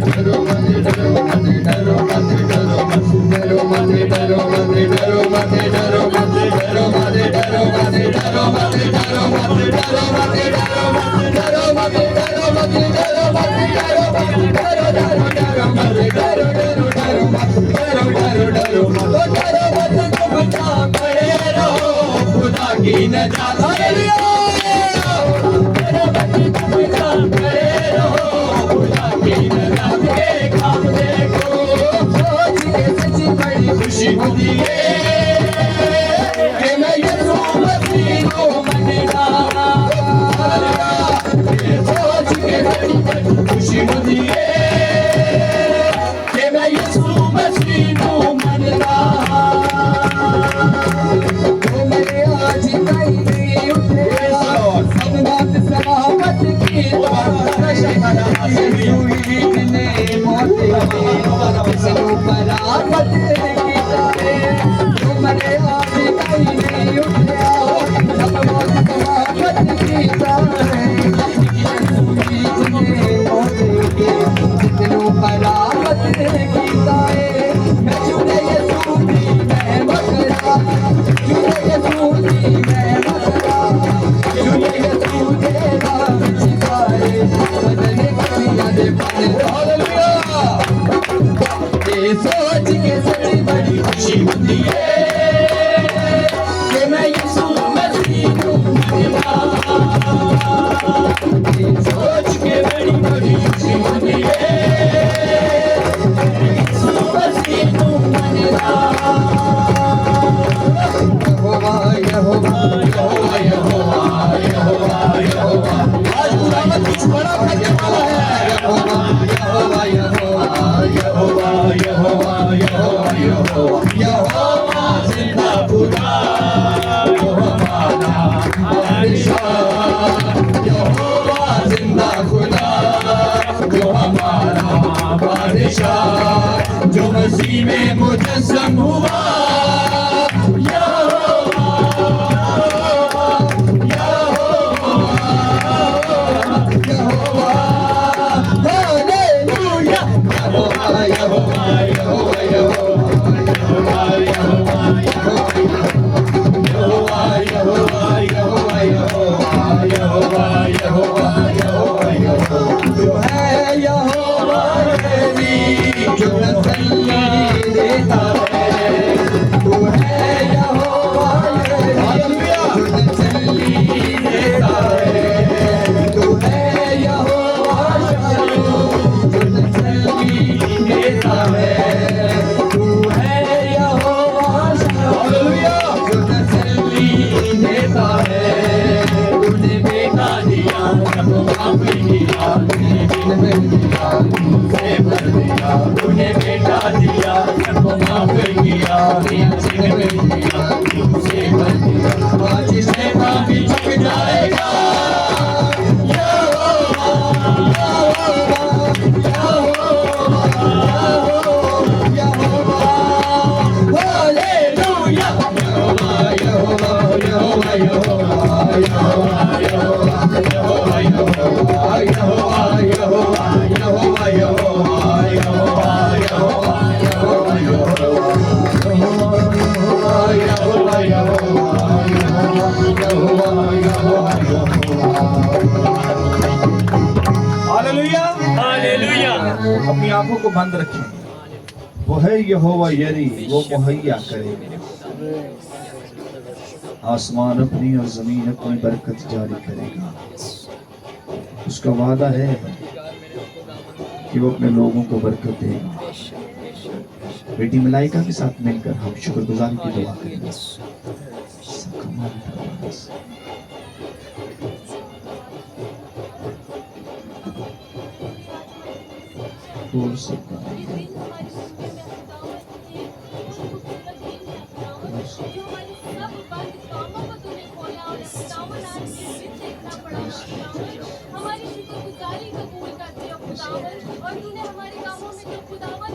डरो मत डरो मत डरो मत डरो मत डरो मत डरो मत डरो मत डरो मत डरो मत डरो मत डरो मत डरो मत डरो मत डरो मत डरो मत डरो मत डरो मत डरो डरो मत डरो डरो डरो मत डरो डरो डरो मत डरो मत चुपचाप खड़े रहो, खुदा की नजात हालेलुया, डरो मत चुपचाप खड़े रहो, खुदा की नजात के काम देखो, सोच के सच्ची बड़ी खुशी होती है कि मैं यीशु मसीह को मनना, सोच के बड़ी खुशी होती है कि मैं यीशु मसीह को मनना, तो मेरे आज कहीं नहीं उठे, सब बात सलामत की ने मोते पर आफत की जाए, तो मेरे आज कहीं नहीं उठे, सब बात सलामत की जाए, जितनों पर आफत की जाए, मैं जुड़े यसूदी मैं बकरा, जुड़े यसूदी मैं बकरा, जुड़े यसूदे राम सितारे, बदले करिया दे बदले। हालेलुया, ये सोच के सच्ची बड़ी खुशी होती है कि मैं यीशु मसीह को मनना, आज खुदावन कुछ बड़ा करने वाला है। यहोवा यहोवा यहोवा यहोवा यहोवा यहोवा यहोवा यहोवा जिंदा खुदा जो हमारा बादशाह, यहोवा जिंदा खुदा जो हमारा बादशाह, जो मसीह में मुजस्सम हुआ। अपनी आंखों को बंद रखें। वो है यहोवा यरी, वो मुहैया करेगा। आसमान अपनी और जमीन अपनी बरकत जारी करेगा। उसका वादा है कि वो अपने लोगों को बरकत देगा। बेटी मलाइका के साथ मिलकर हम शुक्रगुजारी की दुआ करेंगे। बोल सकता है हमारी शुक्रगुजारी कबूल करते हो खुदावन, और तूने हमारे कामों में जो खुदावन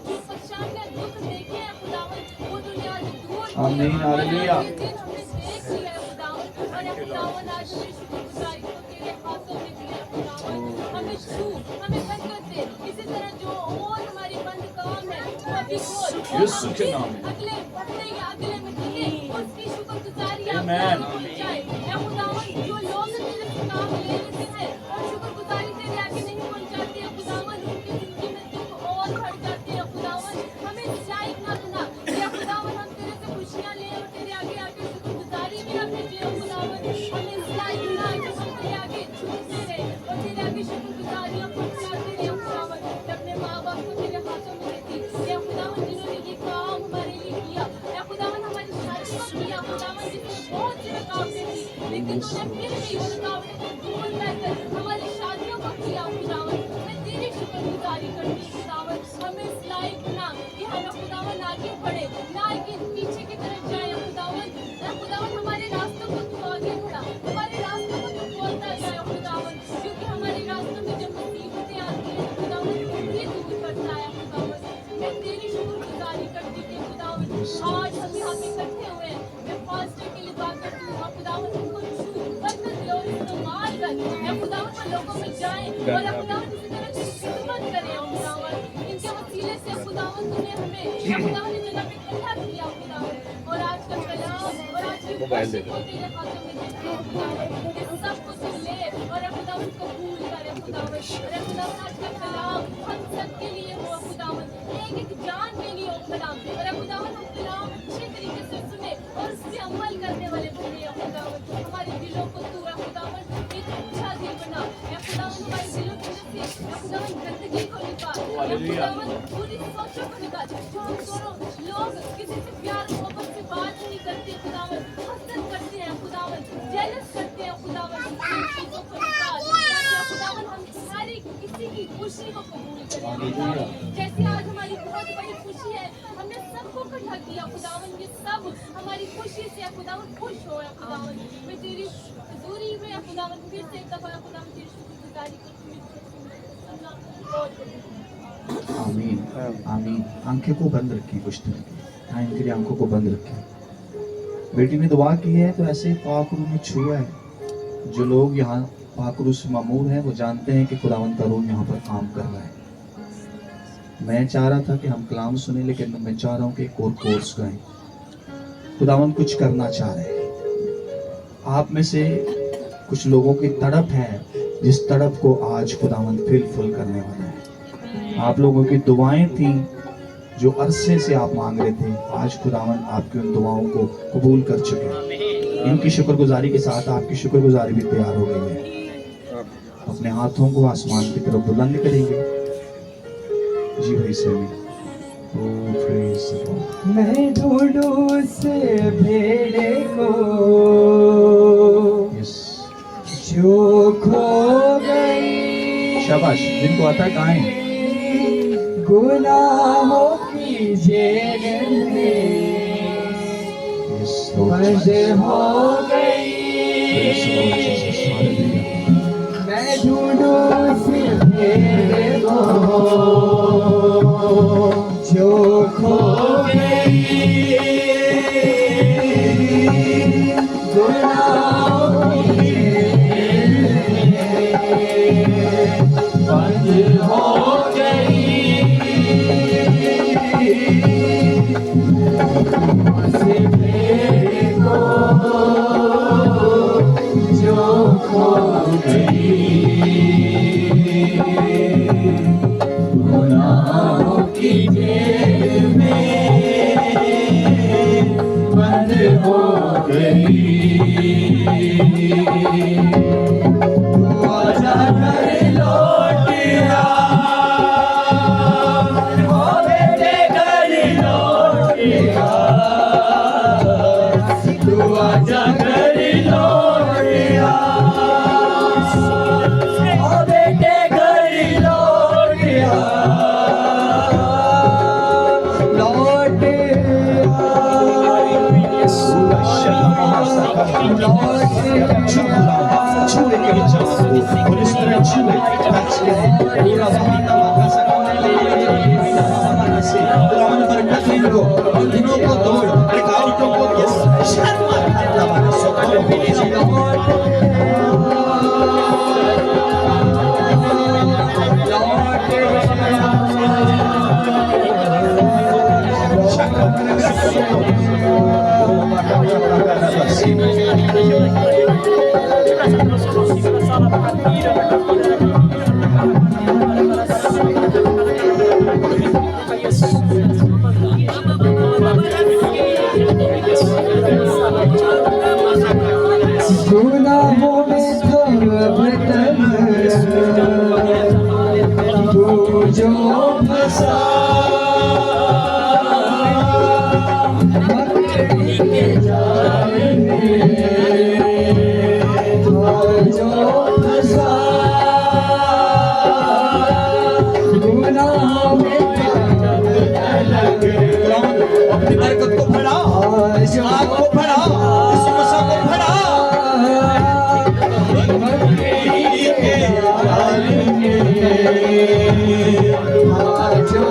जो परेशानियां दुख देखे हैं खुदावन, वो तूने आज दूर किए। आमीन, हालेलुया। ये दिन हमने देख लिया है खुदावन, और ये खुदावन आज हमें शुक्रगुजारी को तेरे हाथों में दिया है खुदावन। हमें छू, हमें बरकत दे। इसी तरह जो और हमारी बंद काम है वो अभी खोल, यीशु के नाम में। अगले बढ़ने या अगले महीने उसकी शुक्रगुजारी आप पहुंचाए। या खुदावन जो लोग तेरे से काम ले लेते हैं और शुक्रगुजारी तेरे आगे नहीं पहुंचाते हैं खुदावन, उनकी जिंदगी में दुख और बढ़ जाते हैं खुदावन। हमें लायक ना बना या खुदावन, हम तेरे से खुशियां ले और तेरे आगे आके शुक्रगुजारी भी ना भेजे हो खुदावन। हमें लायक ना कि हम तेरे आगे झुकते रहे और तेरे आगे शुक्रगुजारियां पहुंचाते रहे खुदावन। मैं अपने माँ बाप को तेरे हाथों में देती या खुदावन, जिन्होंने ये काम हमारे लिए किया या खुदावन, हमारी शादी को किया खुदावन, जिसमें बहुत सी रुकावटें थी, लेकिन तूने फिर भी वो रुकावटें को दूर करके हमारी शादियों को किया खुदावन। मैं तेरी शुक्रगुजारी करती हूँ खुदावन। हमें इस लायक ना कि हम खुदावन आगे बढ़े, ना कि पीछे की तरफ जाए खुदावन। ना खुदावन हमारे रास्तों को तू आगे बढ़ा, हमारे रास्तों को तू खोलता जाए खुदावन, क्योंकि हमारे रास्तों में जब मुसीबतें आती हैं खुदावन, ये दूर करता है खुदावन। मैं तेरी शुक्रगुजारी करती थी खुदावन। आज हम यहाँ पे इकट्ठे हुए हैं, मैं फास्टर के लिए बात करती हूँ खुदावन, उनको छू बरकत दे और इस्तेमाल कर या खुदावन वो लोगों में जाए और या खुदावन इसी तरह की खिदमत करें खुदावन। इनके वसीले से खुदावन तूने हमें या खुदावन इस जगह पे इकट्ठा किया खुदावन, और आज का कलाम और आज की वर्शिप को तेरे हाथों में देते हैं खुदावन। इस सब को तू ले और या खुदावन कबूल करे खुदावन। और या खुदावन आज का कलाम हम सब के लिए हो खुदावन, एक एक जान के लिए हो खुदावन। और या खुदावन हम कलाम अच्छे तरीके से सुने और उस पे अमल करने वाले बने या खुदावन। हमारे दिलों को तू या खुदावन एक अच्छा दिल बना या खुदावन, हमारे दिलों के अंदर से या खुदावन गंदगी को निकाल या खुदावन, बुरी सोचों को निकाल। जो हम दोनों लोग किसी से प्यार मोहब्बत से बात नहीं करते खुदावन, हसद करते हैं खुदावन, जेलस करते हैं खुदावन, इन चीजों खुशी को कबूल करें खुदावन। जैसे आज हमारी बहुत बड़ी खुशी है, हमने सबको इकट्ठा किया खुदावन, ये सब हमारी खुशी से खुदावन खुश हो खुदावन। मैं तेरी हजूरी में खुदावन फिर से एक दफा खुदावन तेरी शुक्रगुजारी करती हूँ। आमीन आमीन। आंखें को बंद रखें कुछ देर टाइम के लिए, आंखों को बंद रखें। बेटी ने दुआ की है तो ऐसे पाकरू में छुआ है। जो लोग यहाँ पाकरू से मामूर हैं वो जानते हैं कि खुदावन का रूह यहाँ पर काम कर रहा है। मैं चाह रहा था कि हम कलाम सुने, लेकिन मैं चाह रहा हूँ कि एक और कोर्स गाएं। खुदावन कुछ करना चाह रहे हैं। आप में से कुछ लोगों की तड़प है, जिस तड़प को आज खुदावन फिल करने वाला है। आप लोगों की दुआएं थी जो अरसे से आप मांग रहे थे, आज खुदावन आपकी उन दुआओं को कबूल कर चुके हैं। इनकी शुक्रगुजारी के साथ आपकी शुक्रगुजारी भी तैयार हो गई है। अपने हाथों को आसमान की तरफ बुलंद करेंगे। जी भाई से मैं ढूंढूं उस भेड़े को जो खो गई, शाबाश। जिनको आता है कहाँ है? गुनाहों की जेल में बंद हो गई। मैं ढूंढूं उस भेड़े को जो खो गई, गुनाहों की जेल में बंद हो गई। उस भेड़े को जो खो गई, गुनाहों की जेल में बंद हो गई। तू आजा घर लौट आ, ओ बेटे घर लौट आ। तू आजा घर लौट आ, ओ बेटे घर लौट आ। लौट छुए के बच्चा और इस तरह छुए पूरा ज़माना वाका ज़माना से खुदावन बरकत इनको बंधनों को तोड़, रुकावटों को तोड़, शर्मा करना वाला सोकालों को गुनाहों में तू जो फंसा, मकड़ी के जाल में तू जो फंसा, गुनाहों में अपनी बरकत को फड़ा, इस आग को फड़ा, इस मसा को फड़ा। मकड़ी के जाल में जो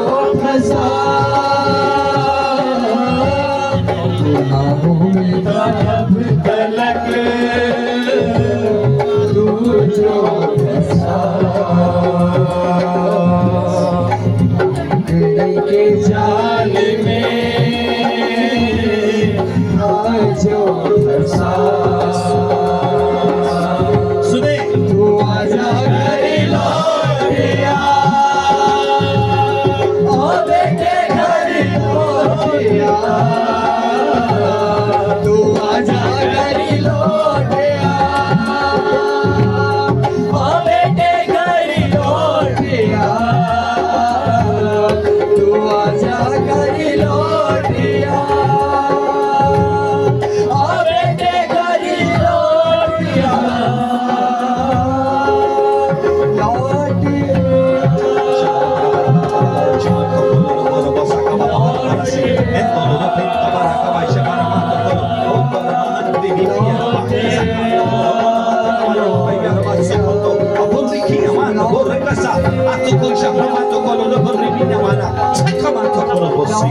Atoko shahamato koloro borrimina mara. Chakamato korobosi.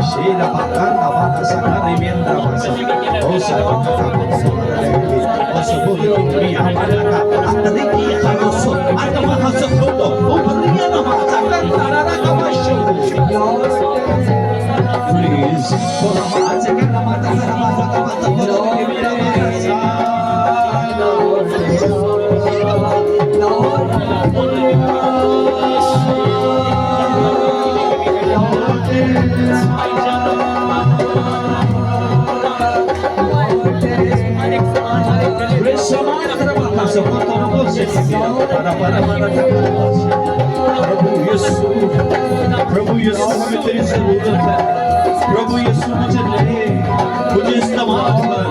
Shira bakanda bana sakare mienda basa. Osa bakata osa borri amalaka. Atadiki hanoso. Atamahaso kodo. Borrimina mata. Tarara kamasho. Please. Boramata karamata karamata karamata borrimina mata. प्रभु यीशु हमें तेरी जरूरत है प्रभु यीशु मुझे ले मुझे इस्तेमाल कर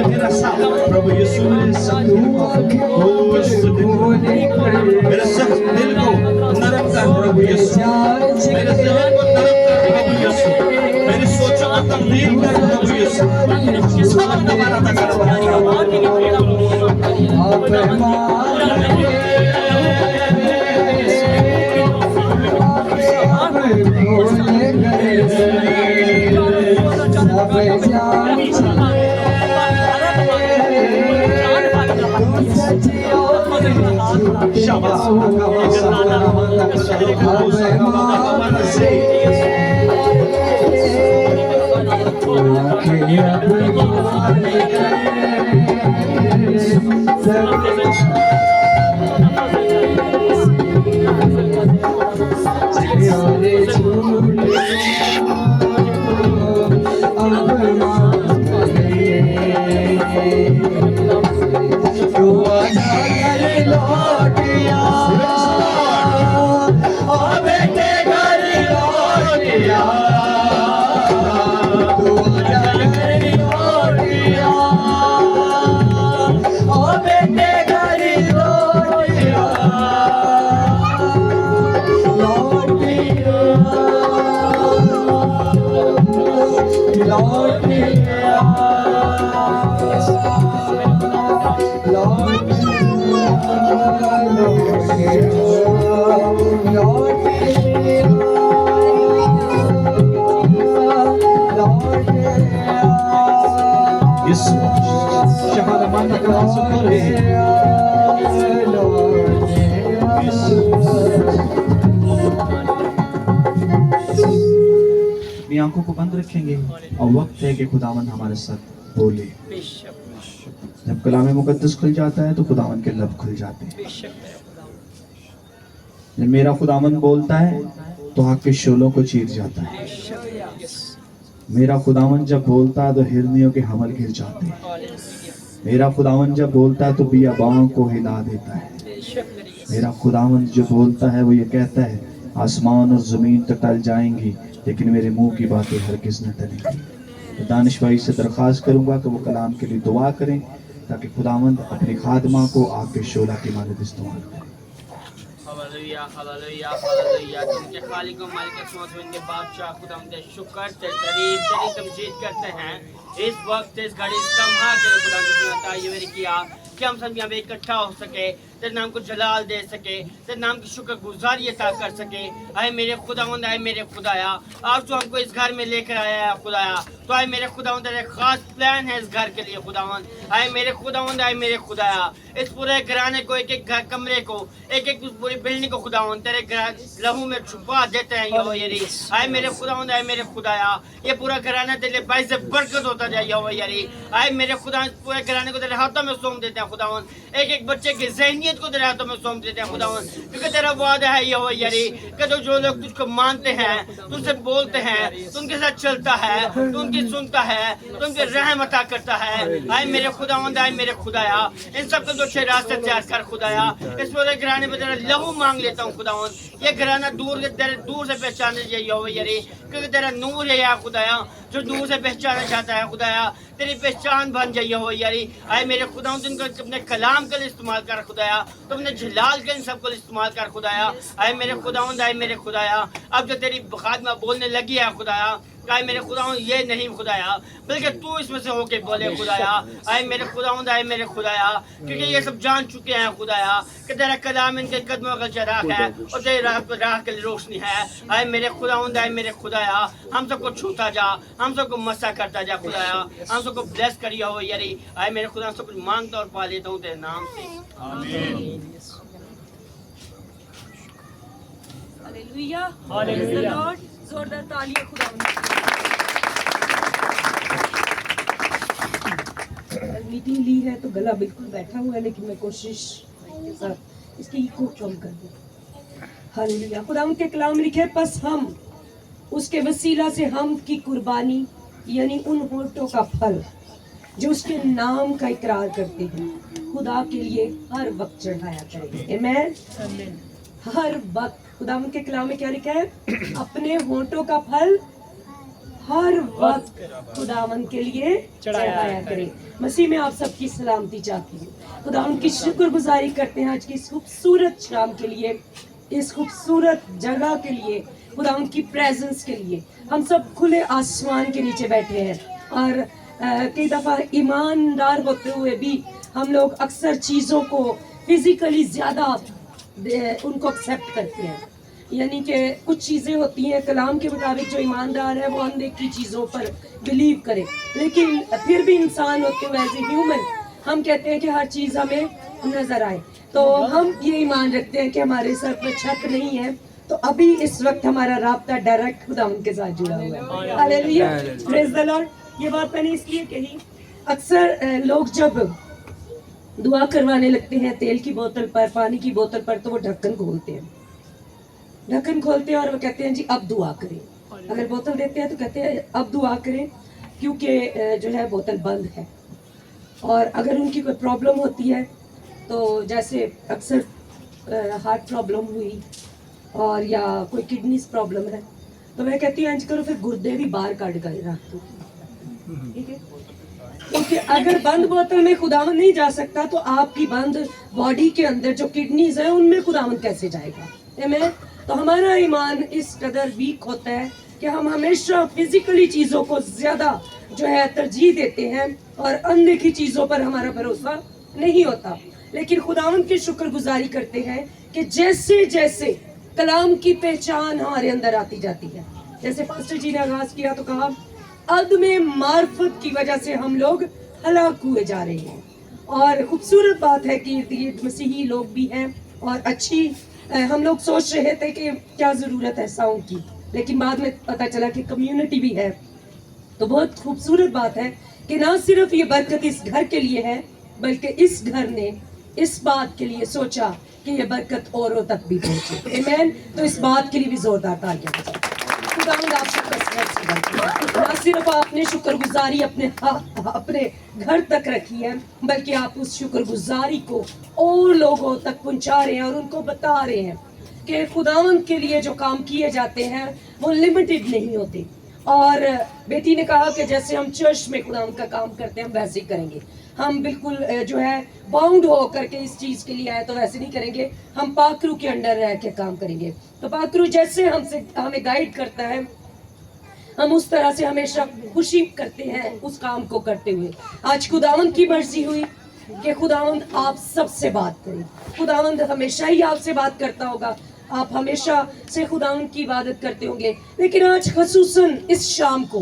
मेरा साथ प्रभु यीशु मेरे सख्त दिल को नरम कर प्रभु यीशु मेरे जहन को नरम कर प्रभु यीशु मेरी सोचों को तब्दील कर प्रभु यीशु अपनी आंखों को बंद रखेंगे और वक्त है कि खुदावन हमारे साथ बोले। जब कलाम मुकद्दस खुल जाता है तो खुदावन के लब खुल जाते हैं। जब मेरा खुदावन बोलता है तो आग के शोलों को चीर जाता है। मेरा खुदावन जब बोलता है तो हिरनियों के हमल गिर जाते हैं। मेरा खुदावन जब बोलता है तो बियाबाओं को हिला देता है। मेरा खुदावन जो बोलता है वो ये कहता है आसमान और ज़मीन तो टल जाएंगी लेकिन मेरे मुंह की बातें हरगिज़ न टलेंगी। तो दानिश भाई से दरख्वास्त करूंगा कि वो कलाम के लिए दुआ करें ताकि खुदावंद अपनी खादमा को आग के शोला की मानद इस्तेमाल करें। Hallelujah hallelujah hallelujah. जिनके खालिक और मालिक असमत इनके बादशाह खुदा उनके शुक्र तारीफ तेरी तमजीद करते हैं। इस वक्त इस घड़ी इस लम्हा के लिए खुदा ने अता ये मेरी किया कि हम सब यहाँ पे इकट्ठा हो सके, तेरे नाम को जलाल दे सके, तेरे नाम की शुक्र गुजारी अता कर सके। आए मेरे खुदावंद, आए मेरे खुदाया, आज तो हमको इस घर में लेकर आया है खुदाया, तो आए मेरे खुदावंद तेरे खास प्लान है इस घर के लिए खुदावंद। आए मेरे खुदावंद, आए मेरे खुदाया, इस पूरे घराने को, एक एक घर कमरे को, एक एक पूरी बिल्डिंग को खुदावंद तेरे लहू में छुपा देते हैं यहोवा यरी। आए मेरे खुदावंद, आए मेरे खुदाया, ये पूरा घराना तेरे बाइस से बरकत होता जाए यहोवा यरी। आए मेरे खुदा, पूरे घराने को तेरे हाथों में सौंप देते हैं खुदावंद, एक एक बच्चे की ज़हनियत को तेरे हाथों में सौंप देते हैं खुदावंद, क्योंकि तेरा वादा है यहोवा यरी कि तो जो लोग तुझको मानते हैं, तुझसे बोलते हैं, तू उनके साथ चलता है, तू उनकी सुनता है, तू उनके रहम अता करता है। आए मेरे खुदावंद, आए मेरे खुदाया, इन सब को अच्छे रास्ते तैयार कर खुदाया। इस पूरे घराने में तेरा लहू मांग लेता हूँ खुदावंद, ये घराना दूर से पहचाने यहोवा यरी, क्योंकि तेरा नूर है या खुदाया, जो दूर से पहचाना चाहता है खुदाया, तेरी पहचान बन जाइए हो यारी। आए मेरे खुदावंद, इनको अपने कलाम के लिए इस्तेमाल कर खुदाया, तो अपने जलाल के इन सबको इस्तेमाल कर खुदाया। आए मेरे खुदावंद, आए मेरे खुदाया, अब जो तेरी खादमा बोलने लगी है खुदाया, कि आए मेरे खुदावंद ये नहीं खुदाया, बल्कि तू इसमें से होके बोले खुदाया, आए मेरे खुदावंद, आए मेरे खुदाया, क्योंकि ये सब जान चुके हैं खुदाया कि तेरा कलाम इनके कदमों का चराग है और तेरी राह के लिए रोशनी है। आए मेरे खुदावंद, आए मेरे खुदाया, हम सबको छूता जा, हम सबको मसा करता जा खुदाया, हम सबको ब्लेस करिए हो यारी। आए मेरे खुदा सब कुछ मांगता और पा लेता हूँ तेरे नाम से, आमीन। हालेलुया, हालेलुया, जोरदार तालियां खुदावंद। मीटिंग ली है तो गला बिल्कुल बैठा हुआ है, लेकिन मैं कोशिश के साथ इसकी इको कम कर दूं। हालेलुया। खुदावंद के कलाम लिखे, बस हम उसके वसीला से हम की कुर्बानी यानी उन होठों का फल जो उसके नाम का इकरार करते हैं खुदा के लिए हर वक्त चढ़ाया करेंगे। आमीन। हर वक्त खुदावंद के कलाम में क्या लिखा है? अपने होठों का फल हर वक्त खुदावंद के लिए चढ़ाया करें। मसीह में आप सबकी सलामती चाहती हूँ। खुदावंद की शुक्रगुजारी करते हैं आज की इस खूबसूरत शाम के लिए, इस खूबसूरत जगह के लिए, खुदावंद की प्रेजेंस के लिए। हम सब खुले आसमान के नीचे बैठे हैं और कई दफ़ा ईमानदार होते हुए भी हम लोग अक्सर चीज़ों को फिजिकली ज़्यादा उनको एक्सेप्ट करते हैं। यानी कि कुछ चीज़ें होती हैं कलाम के मुताबिक जो ईमानदार है वो अनदेखी चीज़ों पर बिलीव करे, लेकिन फिर भी इंसान होते हुए एज ए ह्यूमन हम कहते हैं कि हर चीज़ हमें नज़र आए। तो हम ये ईमान रखते हैं कि हमारे सर पर छत नहीं है, तो अभी इस वक्त हमारा राब्ता डायरेक्ट खुदा उनके साथ जुड़ा हुआ है। Hallelujah, praise the Lord. ये बात मैंने इसलिए कही, अक्सर लोग जब दुआ करवाने लगते हैं तेल की बोतल पर, पानी की बोतल पर, तो वो ढक्कन खोलते हैं, ढक्कन खोलते हैं और वो कहते हैं जी अब दुआ करें। अगर बोतल देते हैं तो कहते हैं अब दुआ करें, क्योंकि जो है बोतल बंद है। और अगर उनकी कोई प्रॉब्लम होती है तो जैसे अक्सर हार्ट प्रॉब्लम हुई और या कोई किडनीज प्रॉब्लम है तो मैं कहती हूँ इंज करो फिर गुर्दे भी बाहर काट कर रख दो, ठीक है? क्योंकि अगर बंद बोतल में खुदावंद नहीं जा सकता तो आपकी बंद बॉडी के अंदर जो किडनीज है उनमें खुदावंद कैसे जाएगा? आमीन। तो हमारा ईमान इस कदर वीक होता है कि हम हमेशा फिजिकली चीज़ों को ज़्यादा जो है तरजीह देते हैं और अनदेखी चीज़ों पर हमारा भरोसा नहीं होता। लेकिन खुदावंद की शुक्रगुजारी करते हैं कि जैसे जैसे कलाम की पहचान हमारे अंदर आती जाती है, जैसे पास्टर जी ने आगाज किया तो कहा अदमे मार्फत की वजह से हम लोग हलाक हुए जा रहे हैं। और खूबसूरत बात है कि ये मसीही लोग भी हैं और अच्छी हम लोग सोच रहे थे कि क्या ज़रूरत है साउंड की, लेकिन बाद में पता चला कि कम्युनिटी भी है। तो बहुत खूबसूरत बात है कि ना सिर्फ ये बरकत इस घर के लिए है बल्कि इस घर ने इस बात के लिए सोचा कि ये बरकत औरों तक भी पहुंचे। आमीन। तो इस बात के लिए भी जोरदार तालियां बजाएं। खुदावंद आप सबका सहयोग करे। ना सिर्फ आपने शुक्रगुजारी अपने घर तक रखी है बल्कि आप उस शुक्रगुजारी को और लोगों तक पहुंचा रहे हैं और उनको बता रहे हैं कि खुदावंद के लिए जो काम किए जाते हैं वो लिमिटेड नहीं होते। और बेटी ने कहा कि जैसे हम चर्च में खुदावंद का काम करते हैं हम वैसे ही करेंगे। हम बिल्कुल जो है बाउंड हो करके इस चीज़ के लिए आए तो वैसे नहीं करेंगे, हम पाकरू के अंडर रह के काम करेंगे। तो पाकरू जैसे हमें गाइड करता है हम उस तरह से हमेशा खुशी करते हैं उस काम को करते हुए। आज खुदावंद की मर्जी हुई कि खुदावंद आप सबसे बात करें। खुदावंद हमेशा ही आपसे बात करता होगा, आप हमेशा से खुदावंद की इबादत करते होंगे, लेकिन आज खसूसन इस शाम को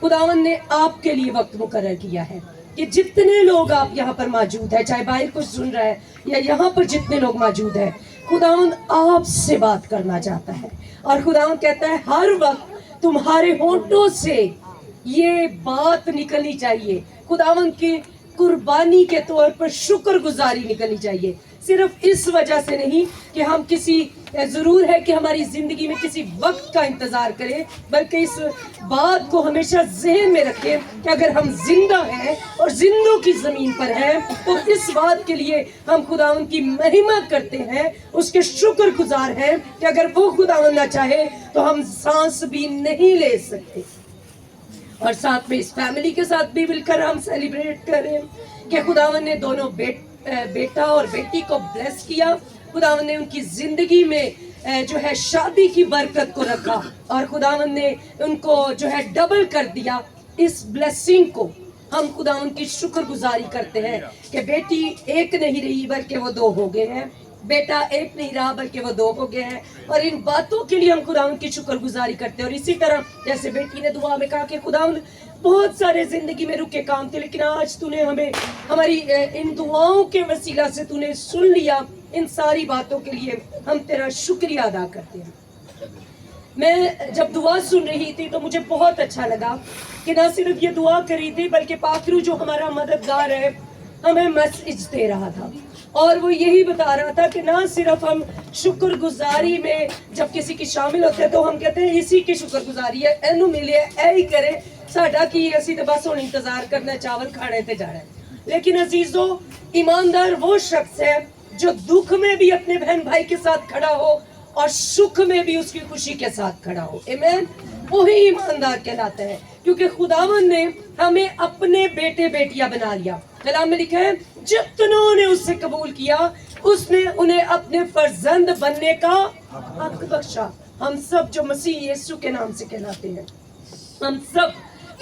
खुदावंद ने आपके लिए वक्त मुकर्रर किया है कि जितने लोग आप यहाँ पर मौजूद है, चाहे बाहर कुछ सुन रहा है या यहाँ पर जितने लोग मौजूद है, खुदावंद आपसे बात करना चाहता है। और खुदावंद कहता है हर वक्त तुम्हारे होठों से ये बात निकलनी चाहिए, खुदावंद की कुर्बानी के तौर पर शुक्रगुजारी निकलनी चाहिए। सिर्फ इस वजह से नहीं कि हम किसी ज़रूर है कि हमारी ज़िंदगी में किसी वक्त का इंतज़ार करें, बल्कि इस बात को हमेशा ज़हन में रखें कि अगर हम जिंदा हैं और जिंदों की ज़मीन पर हैं तो इस बात के लिए हम खुदावंद की महिमा करते हैं, उसके शुक्रगुजार हैं कि अगर वो खुदावंद ना चाहे तो हम सांस भी नहीं ले सकते। और साथ में इस फैमिली के साथ भी मिलकर हम सेलिब्रेट करें कि खुदावंद ने दोनों बेटा और बेटी को ब्लेस किया। खुदावंद ने उनकी जिंदगी में जो है शादी की बरकत को रखा और खुदावन ने उनको जो है डबल कर दिया। इस ब्लेसिंग को हम खुदावन की शुक्रगुजारी करते हैं कि बेटी एक नहीं रही बल्कि वो दो हो गए हैं, बेटा एक नहीं रहा बल्कि वो दो हो गए हैं, और इन बातों के लिए हम खुदावन की शुक्रगुजारी करते हैं। और इसी तरह जैसे बेटी ने दुआ में कहा कि खुदावन बहुत सारे जिंदगी में रुके काम थे, लेकिन आज तूने हमें हमारी इन दुआओं के वसीला से तूने सुन लिया। इन सारी बातों के लिए हम तेरा शुक्रिया अदा करते हैं। मैं जब दुआ सुन रही थी तो मुझे बहुत अच्छा लगा कि ना सिर्फ ये दुआ करी थी बल्कि पाखरू जो हमारा मददगार है हमें मैसेज दे रहा था, और वो यही बता रहा था कि ना सिर्फ हम शुक्रगुजारी में जब किसी की शामिल होते हैं तो हम कहते हैं इसी की शुक्रगुजारी है, एनू मिले ऐ ही करे साडा की, असी तो बस हुण इंतजार करना चावल खाने ते जाना है। लेकिन अजीजों, ईमानदार वो शख्स है जो दुख में भी अपने बहन भाई के साथ खड़ा हो और सुख में भी उसकी खुशी के साथ खड़ा हो। आमीन। वही ईमानदार कहलाता है, क्योंकि खुदावन ने हमें अपने बेटे बेटियां बना लिया। कलाम में लिखा है जितनों ने उससे कबूल किया उसने उन्हें अपने फर्जंद बनने का हक बख्शा। हम सब जो मसीह यीशु के नाम से कहलाते हैं हम सब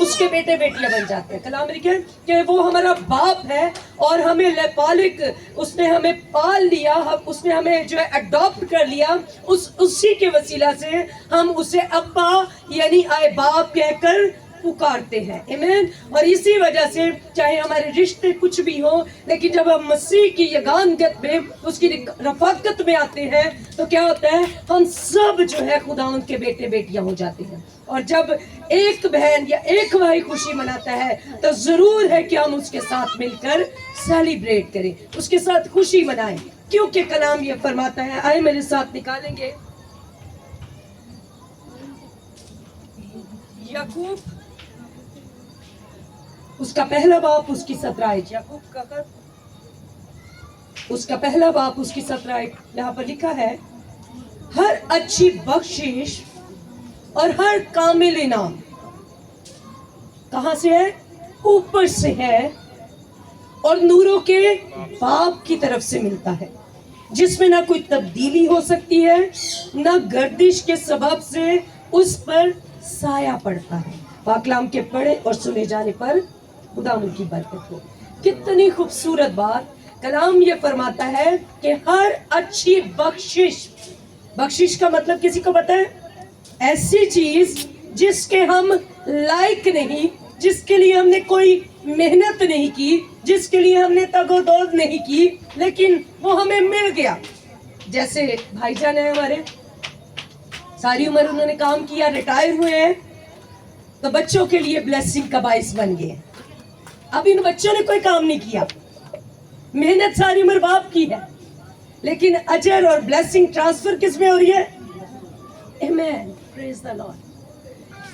उसके बेटे बेटियां बन जाते हैं। कलाम में लिखा है कि वो हमारा बाप है और हमें लेपालिक, उसने हमें पाल लिया, उसने हमें जो है अडॉप्ट कर लिया, उसी के वसीला से हम उसे अब्बा यानी आए बाप कहकर पुकारते हैं। आमीन। और इसी वजह से चाहे हमारे रिश्ते कुछ भी हो, लेकिन जब हम मसीह की यगानगत में उसकी रफाकत में आते हैं तो क्या होता है, हम सब जो है खुदावंद के बेटे बेटियां हो जाते हैं। और जब एक बहन या एक भाई खुशी मनाता है तो जरूर है कि हम उसके साथ मिलकर सेलिब्रेट करें, उसके साथ खुशी मनाएं, क्योंकि कलाम ये फरमाता है। आए मेरे साथ निकालेंगे याकूब उसका पहला बाप उसकी 17 आयत, याकूब का उसका पहला बाप उसकी 17 आयत। यहाँ पर लिखा है हर अच्छी बख्शिश और हर कामिल इनाम कहां से है, ऊपर से है और नूरों के बाप की तरफ से मिलता है, जिसमें ना कोई तब्दीली हो सकती है ना गर्दिश के सबब से उस पर साया पड़ता है। पाकलाम के पढ़े और सुने जाने पर खुदा उनकी बरकत हो। कितनी खूबसूरत बात। कलाम ये फरमाता है कि हर अच्छी बख्शिश, बख्शिश का मतलब किसी को पता है, ऐसी चीज जिसके हम लायक नहीं, जिसके लिए हमने कोई मेहनत नहीं की, जिसके लिए हमने तगोदौड़ नहीं की, लेकिन वो हमें मिल गया। जैसे भाईजान है हमारे, सारी उम्र उन्होंने काम किया, रिटायर हुए हैं, तो बच्चों के लिए ब्लेसिंग का बाइस बन गए। अब इन बच्चों ने कोई काम नहीं किया, मेहनत सारी उम्र बाप की है, लेकिन अजर और ब्लेसिंग ट्रांसफर किस में हो रही है? आमीन, प्रेज द लॉर्ड।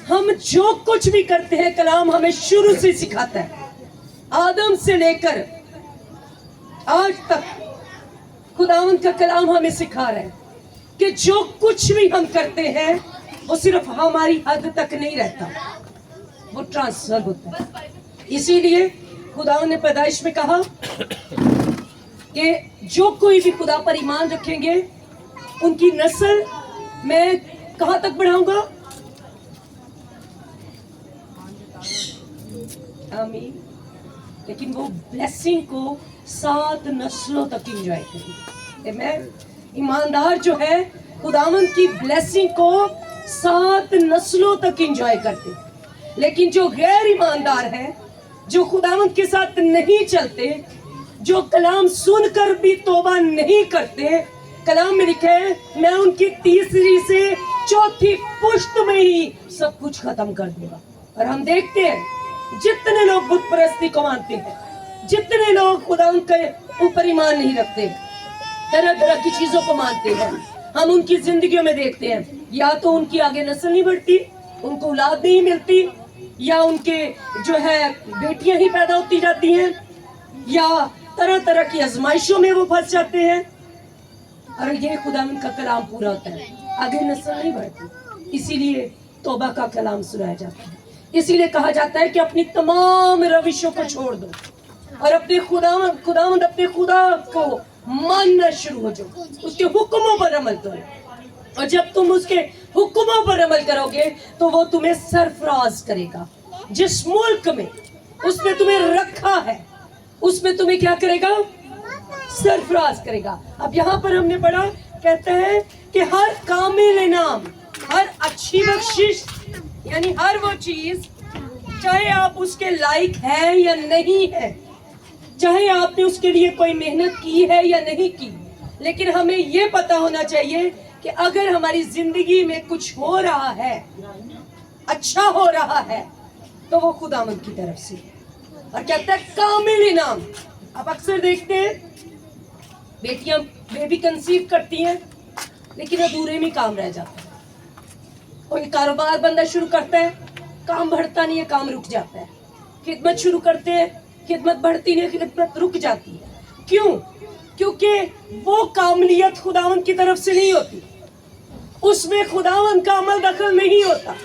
हम जो कुछ भी करते हैं कलाम हमें शुरू से सिखाता है, आदम से लेकर आज तक खुदावंद का कलाम हमें सिखा रहा है कि जो कुछ भी हम करते हैं वो सिर्फ हमारी हद तक नहीं रहता, वो ट्रांसफर होता है। इसीलिए खुदावंद ने पैदाइश में कहा कि जो कोई भी खुदा पर ईमान रखेंगे उनकी नस्ल मैं कहां तक बढ़ाऊंगा? आमीन। लेकिन वो ब्लेसिंग को 7 नस्लों तक एंजॉय करेंगे। आमीन। ईमानदार जो है खुदावंद की ब्लेसिंग को 7 नस्लों तक एंजॉय करते, लेकिन जो गैर ईमानदार है, जो खुदावंद के साथ नहीं चलते, जो कलाम सुनकर भी तौबा नहीं करते, कलाम में लिखा है मैं उनकी तीसरी से चौथी पुश्त में ही सब कुछ खत्म कर दूंगा। और हम देखते हैं जितने लोग बुत परस्ती को मानते हैं, जितने लोग खुदावंद के ऊपर ईमान नहीं रखते, तरह तरह की चीजों को मानते हैं, हम उनकी जिंदगियों में देखते हैं या तो उनकी आगे नस्ल नहीं बढ़ती, उनको औलाद नहीं मिलती, या उनके जो है बेटियां ही पैदा होती जाती हैं, या तरह तरह की आजमाइशों में वो फंस जाते हैं, और ये खुदावंद का कलाम पूरा होता है, आगे नस्ल नहीं बढ़ती। इसीलिए तौबा का कलाम सुनाया जाता है, इसीलिए कहा जाता है कि अपनी तमाम रविशों को छोड़ दो और अपने खुदावंद अपने खुदा को मानना शुरू हो जाओ, उसके हुक्मों पर अमल करो। और जब तुम उसके हुक्मों पर अमल करोगे तो वो तुम्हें सरफराज करेगा। जिस मुल्क में उसने तुम्हें रखा है उसमें तुम्हें क्या करेगा? सरफराज करेगा। अब यहाँ पर हमने पढ़ा, कहते हैं कि हर कामिल इनाम, हर अच्छी बख्शिश, यानी हर वो चीज चाहे आप उसके लायक है या नहीं है, चाहे आपने उसके लिए कोई मेहनत की है या नहीं की, लेकिन हमें ये पता होना चाहिए कि अगर हमारी जिंदगी में कुछ हो रहा है, अच्छा हो रहा है, तो वो खुदावंद की तरफ से है। और कहता है कामिल इनाम। अब अक्सर देखते हैं बेटियां बेबी कंसीव करती हैं लेकिन अधूरे में काम रह जाता है। कोई कारोबार बंदा शुरू करता है, काम बढ़ता नहीं है, काम रुक जाता है। खिदमत शुरू करते हैं, खिदमत बढ़ती नहीं है, खिदमत रुक जाती है। क्यों? क्योंकि वो कामलियत खुदावंद की तरफ से नहीं होती, उसमें खुदावंद का अमल दखल नहीं होता।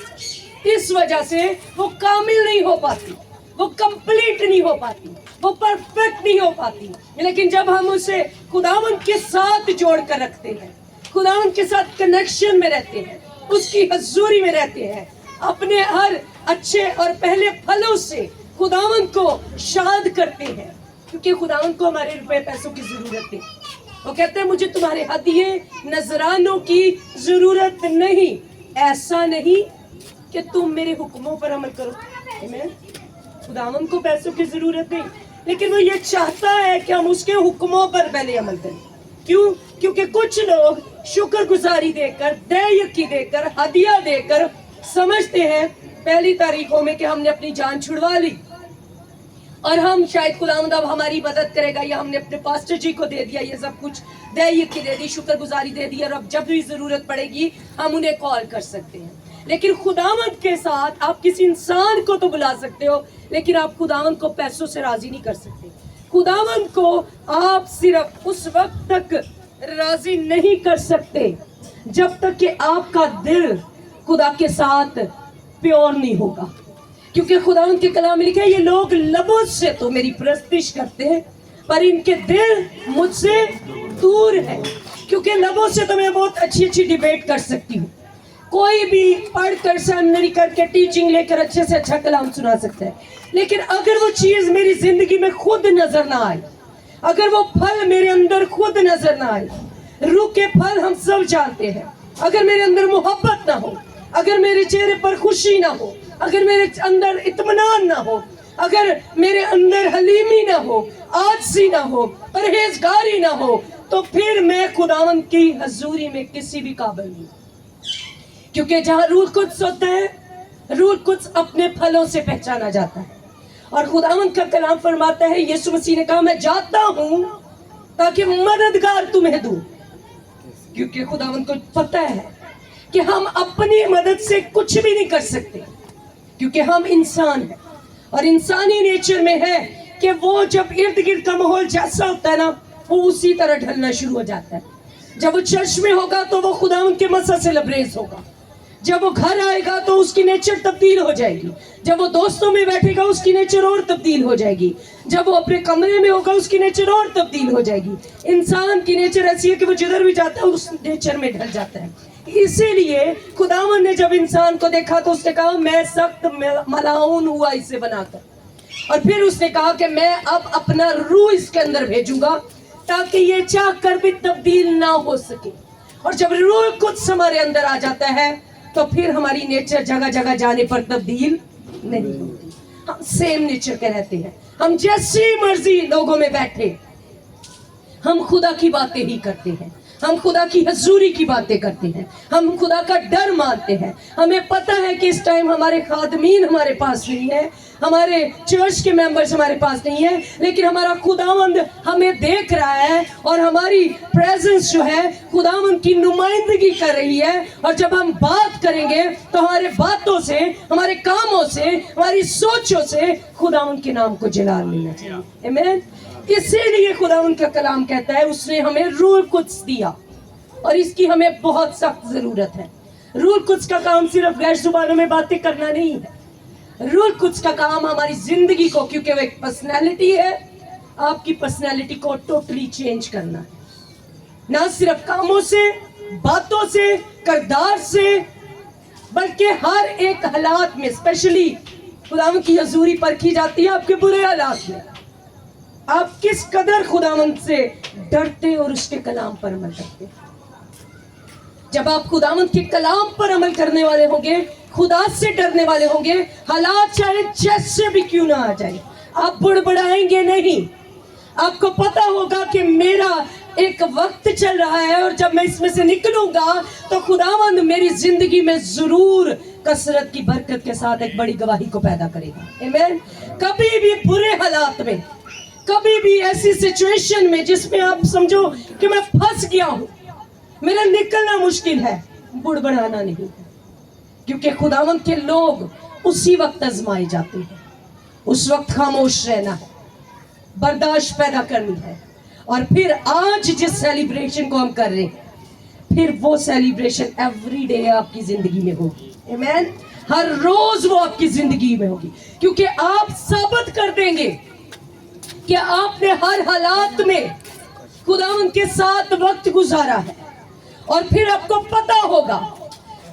इस वजह से वो कामिल नहीं हो पाती, वो कंप्लीट नहीं हो पाती, वो परफेक्ट नहीं हो पाती। लेकिन जब हम उसे खुदावंद के साथ जोड़ कर रखते हैं, खुदावंद के साथ कनेक्शन में रहते हैं, उसकी हजूरी में रहते हैं, अपने हर अच्छे और पहले फलों से खुदावंद को शाद करते हैं, क्योंकि खुदावंद को हमारे रुपए पैसों की जरूरत है। वो कहते हैं मुझे तुम्हारे हदिये नजरानों की जरूरत नहीं, ऐसा नहीं कि तुम मेरे हुक्मों पर अमल करो। आमीन। खुदावंद को पैसों की जरूरत नहीं, लेकिन वो ये चाहता है कि हम उसके हुक्मों पर पहले अमल करें। क्यों? क्योंकि कुछ लोग शुक्रगुजारी देकर, देयकी देकर, हदिया देकर समझते हैं पहली तारीखों में कि हमने अपनी जान छुड़वा ली और हम शायद खुदावंद अब हमारी मदद करेगा, या हमने अपने पास्टर जी को दे दिया, ये सब कुछ देयकी दे दी, शुक्रगुजारी दे दी, और अब जब भी जरूरत पड़ेगी हम उन्हें कॉल कर सकते हैं। लेकिन खुदावंद के साथ आप किसी इंसान को तो बुला सकते हो, लेकिन आप खुदावंद को पैसों से राजी नहीं कर सकते। खुदावंद को आप सिर्फ उस वक्त तक राजी नहीं कर सकते जब तक कि आपका दिल खुदा के साथ प्योर नहीं होगा। क्योंकि खुदावंद के कलाम में लिखा है, ये लोग लबों से तो मेरी प्रस्तिश करते हैं पर इनके दिल मुझसे दूर है। क्योंकि लबों से तो मैं बहुत अच्छी अच्छी डिबेट कर सकती हूँ, कोई भी पढ़कर सेमिनरी करके टीचिंग लेकर अच्छे से अच्छा कलाम सुना सकता है, लेकिन अगर वो चीज मेरी जिंदगी में खुद नजर ना आए, अगर वो फल मेरे अंदर खुद नजर ना आए, रूह के फल हम सब जानते हैं, अगर मेरे अंदर मोहब्बत ना हो, अगर मेरे चेहरे पर खुशी ना हो, अगर मेरे अंदर इत्मीनान ना हो, अगर मेरे अंदर हलीमी ना हो, आजजी ना हो, परहेजगारी ना हो, तो फिर मैं खुदावंद की हजूरी में किसी भी काबिल नहीं। क्योंकि जहाँ रूह कुद्स होता है, रूह कुद्स अपने फलों से पहचाना जाता है। और खुदावंद का कलाम फरमाता है, यीशु मसीह ने कहा मैं जाता हूँ ताकि मददगार तुम्हें दूं। क्योंकि खुदावंद को पता है कि हम अपनी मदद से कुछ भी नहीं कर सकते, क्योंकि हम इंसान हैं और इंसानी नेचर में है कि वो जब इर्द गिर्द का माहौल जैसा होता है ना, वो उसी तरह ढलना शुरू हो जाता है। जब वो चर्च में होगा तो वो खुदावंद के मसा से लबरेज होगा, जब वो घर आएगा तो उसकी नेचर तब्दील हो जाएगी, जब वो दोस्तों में बैठेगा उसकी नेचर और तब्दील हो जाएगी, जब वो अपने कमरे में होगा उसकी नेचर और तब्दील हो जाएगी। इंसान की नेचर ऐसी है कि वो जिधर भी जाता है उस नेचर में ढल जाता है। इसीलिए खुदावंद ने जब इंसान को देखा तो उसने कहा मैं सख्त मलाउन हुआ इसे बनाकर, और फिर उसने कहा कि मैं अब अपना रूह इसके अंदर भेजूंगा ताकि ये चाह कर भी तब्दील ना हो सके। और जब रूह कुछ हमारे अंदर आ जाता है तो फिर हमारी नेचर जगह जगह जाने पर तब्दील नहीं होती, हम सेम नेचर के रहते हैं। हम जैसी मर्जी लोगों में बैठे, हम खुदा की बातें ही करते हैं, हम खुदा की हजूरी की बातें करते हैं, हम खुदा का डर मानते हैं। हमें पता है कि इस टाइम हमारे खादमीन हमारे पास नहीं है, हमारे चर्च के मेंबर्स हमारे पास नहीं है, लेकिन हमारा खुदावंद हमें देख रहा है और हमारी प्रेजेंस जो है खुदावंद की नुमाइंदगी कर रही है। और जब हम बात करेंगे तो हमारे बातों से, हमारे कामों से, हमारी सोचों से खुदावंद के नाम को जलाल लेना चाहिए। आमीन। इसीलिए खुदावंद का कलाम कहता है उसने हमें रूह कुद्स दिया और इसकी हमें बहुत सख्त जरूरत है। रूह कुद्स का काम सिर्फ गैर जुबानों में बातें करना नहीं है, रूह कुद्स का काम हमारी जिंदगी को, क्योंकि वो एक पर्सनैलिटी है, आपकी पर्सनैलिटी को टोटली चेंज करना है। ना सिर्फ कामों से, बातों से, किरदार से, बल्कि हर एक हालात में, स्पेशली खुदावंद की हजूरी परखी जाती है आपके बुरे हालात में। आप किस कदर खुदावंद से डरते और उसके कलाम पर अमल करते। जब आप खुदावंद के कलाम पर अमल करने वाले होंगे, खुदा से डरने वाले होंगे, हालात चाहे जैसे भी क्यों ना आ जाए, आप बुड़बड़ाएंगे नहीं। आपको पता होगा कि मेरा एक वक्त चल रहा है और जब मैं इसमें से निकलूंगा तो खुदावंद मेरी जिंदगी में जरूर कसरत की बरकत के साथ एक बड़ी गवाही को पैदा करेगा। आमीन। कभी भी बुरे हालात में, कभी भी ऐसी सिचुएशन में जिसमें आप समझो कि मैं फंस गया हूं, मेरा निकलना मुश्किल है, बुड़बड़ाना नहीं, क्योंकि खुदावंद के लोग उसी वक्त आजमाए जाते हैं। उस वक्त खामोश रहना है, बर्दाश्त पैदा करनी है, और फिर आज जिस सेलिब्रेशन को हम कर रहे हैं, फिर वो सेलिब्रेशन एवरी डे आपकी जिंदगी में होगी। आमीन। हर रोज वो आपकी जिंदगी में होगी, क्योंकि आप साबित कर देंगे कि आपने हर हालात में खुदावंद के साथ वक्त गुजारा है। और फिर आपको पता होगा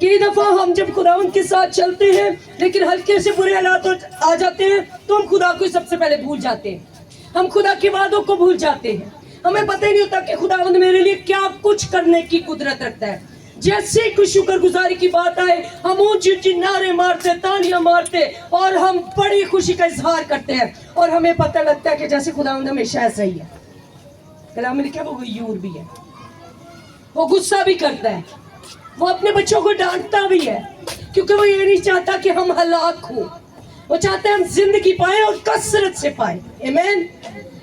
कई दफा हम जब खुदावंद के साथ चलते हैं लेकिन हल्के से बुरे हालात आ जाते हैं तो हम खुदा को सबसे पहले भूल जाते हैं, हम खुदा के वादों को भूल जाते हैं, हमें पता ही नहीं होता कि खुदावंद मेरे लिए क्या कुछ करने की कुदरत रखता है। जैसे ही कोई शुक्रगुजारी की बात आए हम ऊंची ऊंची नारे मारते, तालियां मारते और हम बड़ी खुशी का इजहार करते हैं, और हमें पता लगता है कि जैसे खुदावंद हमेशा ऐसा ही है। कलाम में लिखा है वो गयूर भी है, वो गुस्सा भी करता है, वो अपने बच्चों को डांटता भी है, क्योंकि वो ये नहीं चाहता कि हम हलाक हो, वो चाहते हैं हम जिंदगी पाए और कसरत से पाए। आमीन।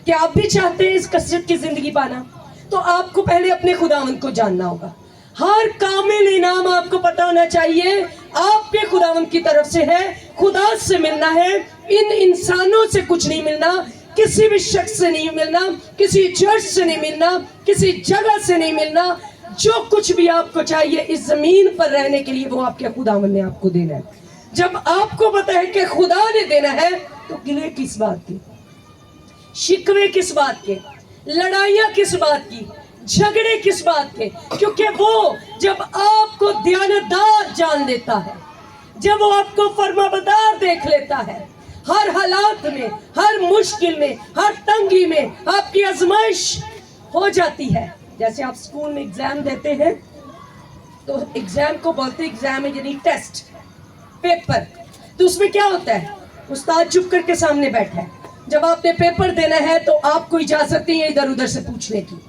क्या आप भी चाहते हैं इस कसरत की जिंदगी पाना? तो आपको पहले अपने खुदावंद को जानना होगा। हर कामिल इनाम आपको पता होना चाहिए आपके खुदावंद की तरफ से है, खुदा से मिलना है, इन इंसानों से कुछ नहीं मिलना, किसी भी शख्स से नहीं मिलना, किसी चर्च से नहीं मिलना, किसी जगह से नहीं मिलना। जो कुछ भी आपको चाहिए इस जमीन पर रहने के लिए वो आपके खुदावंद ने आपको देना है। जब आपको पता है कि खुदा ने देना है तो गिले किस बात की, शिकवे किस बात के, लड़ाइयां किस बात की, झगड़े किस बात के? क्योंकि वो जब आपको दयानतदार जान लेता है, जब वो आपको फरमाबरदार देख लेता है, हर हालात में, हर मुश्किल में, हर तंगी में आपकी आजमाइश हो जाती है। जैसे आप स्कूल में एग्जाम देते हैं तो एग्जाम को बोलते हैं एग्जाम यानी टेस्ट, पेपर। तो उसमें क्या होता है, उस्ताद चुप करके सामने बैठा है, जब आपने पेपर देना है तो आपको इजाजत नहीं है इधर उधर से पूछने की,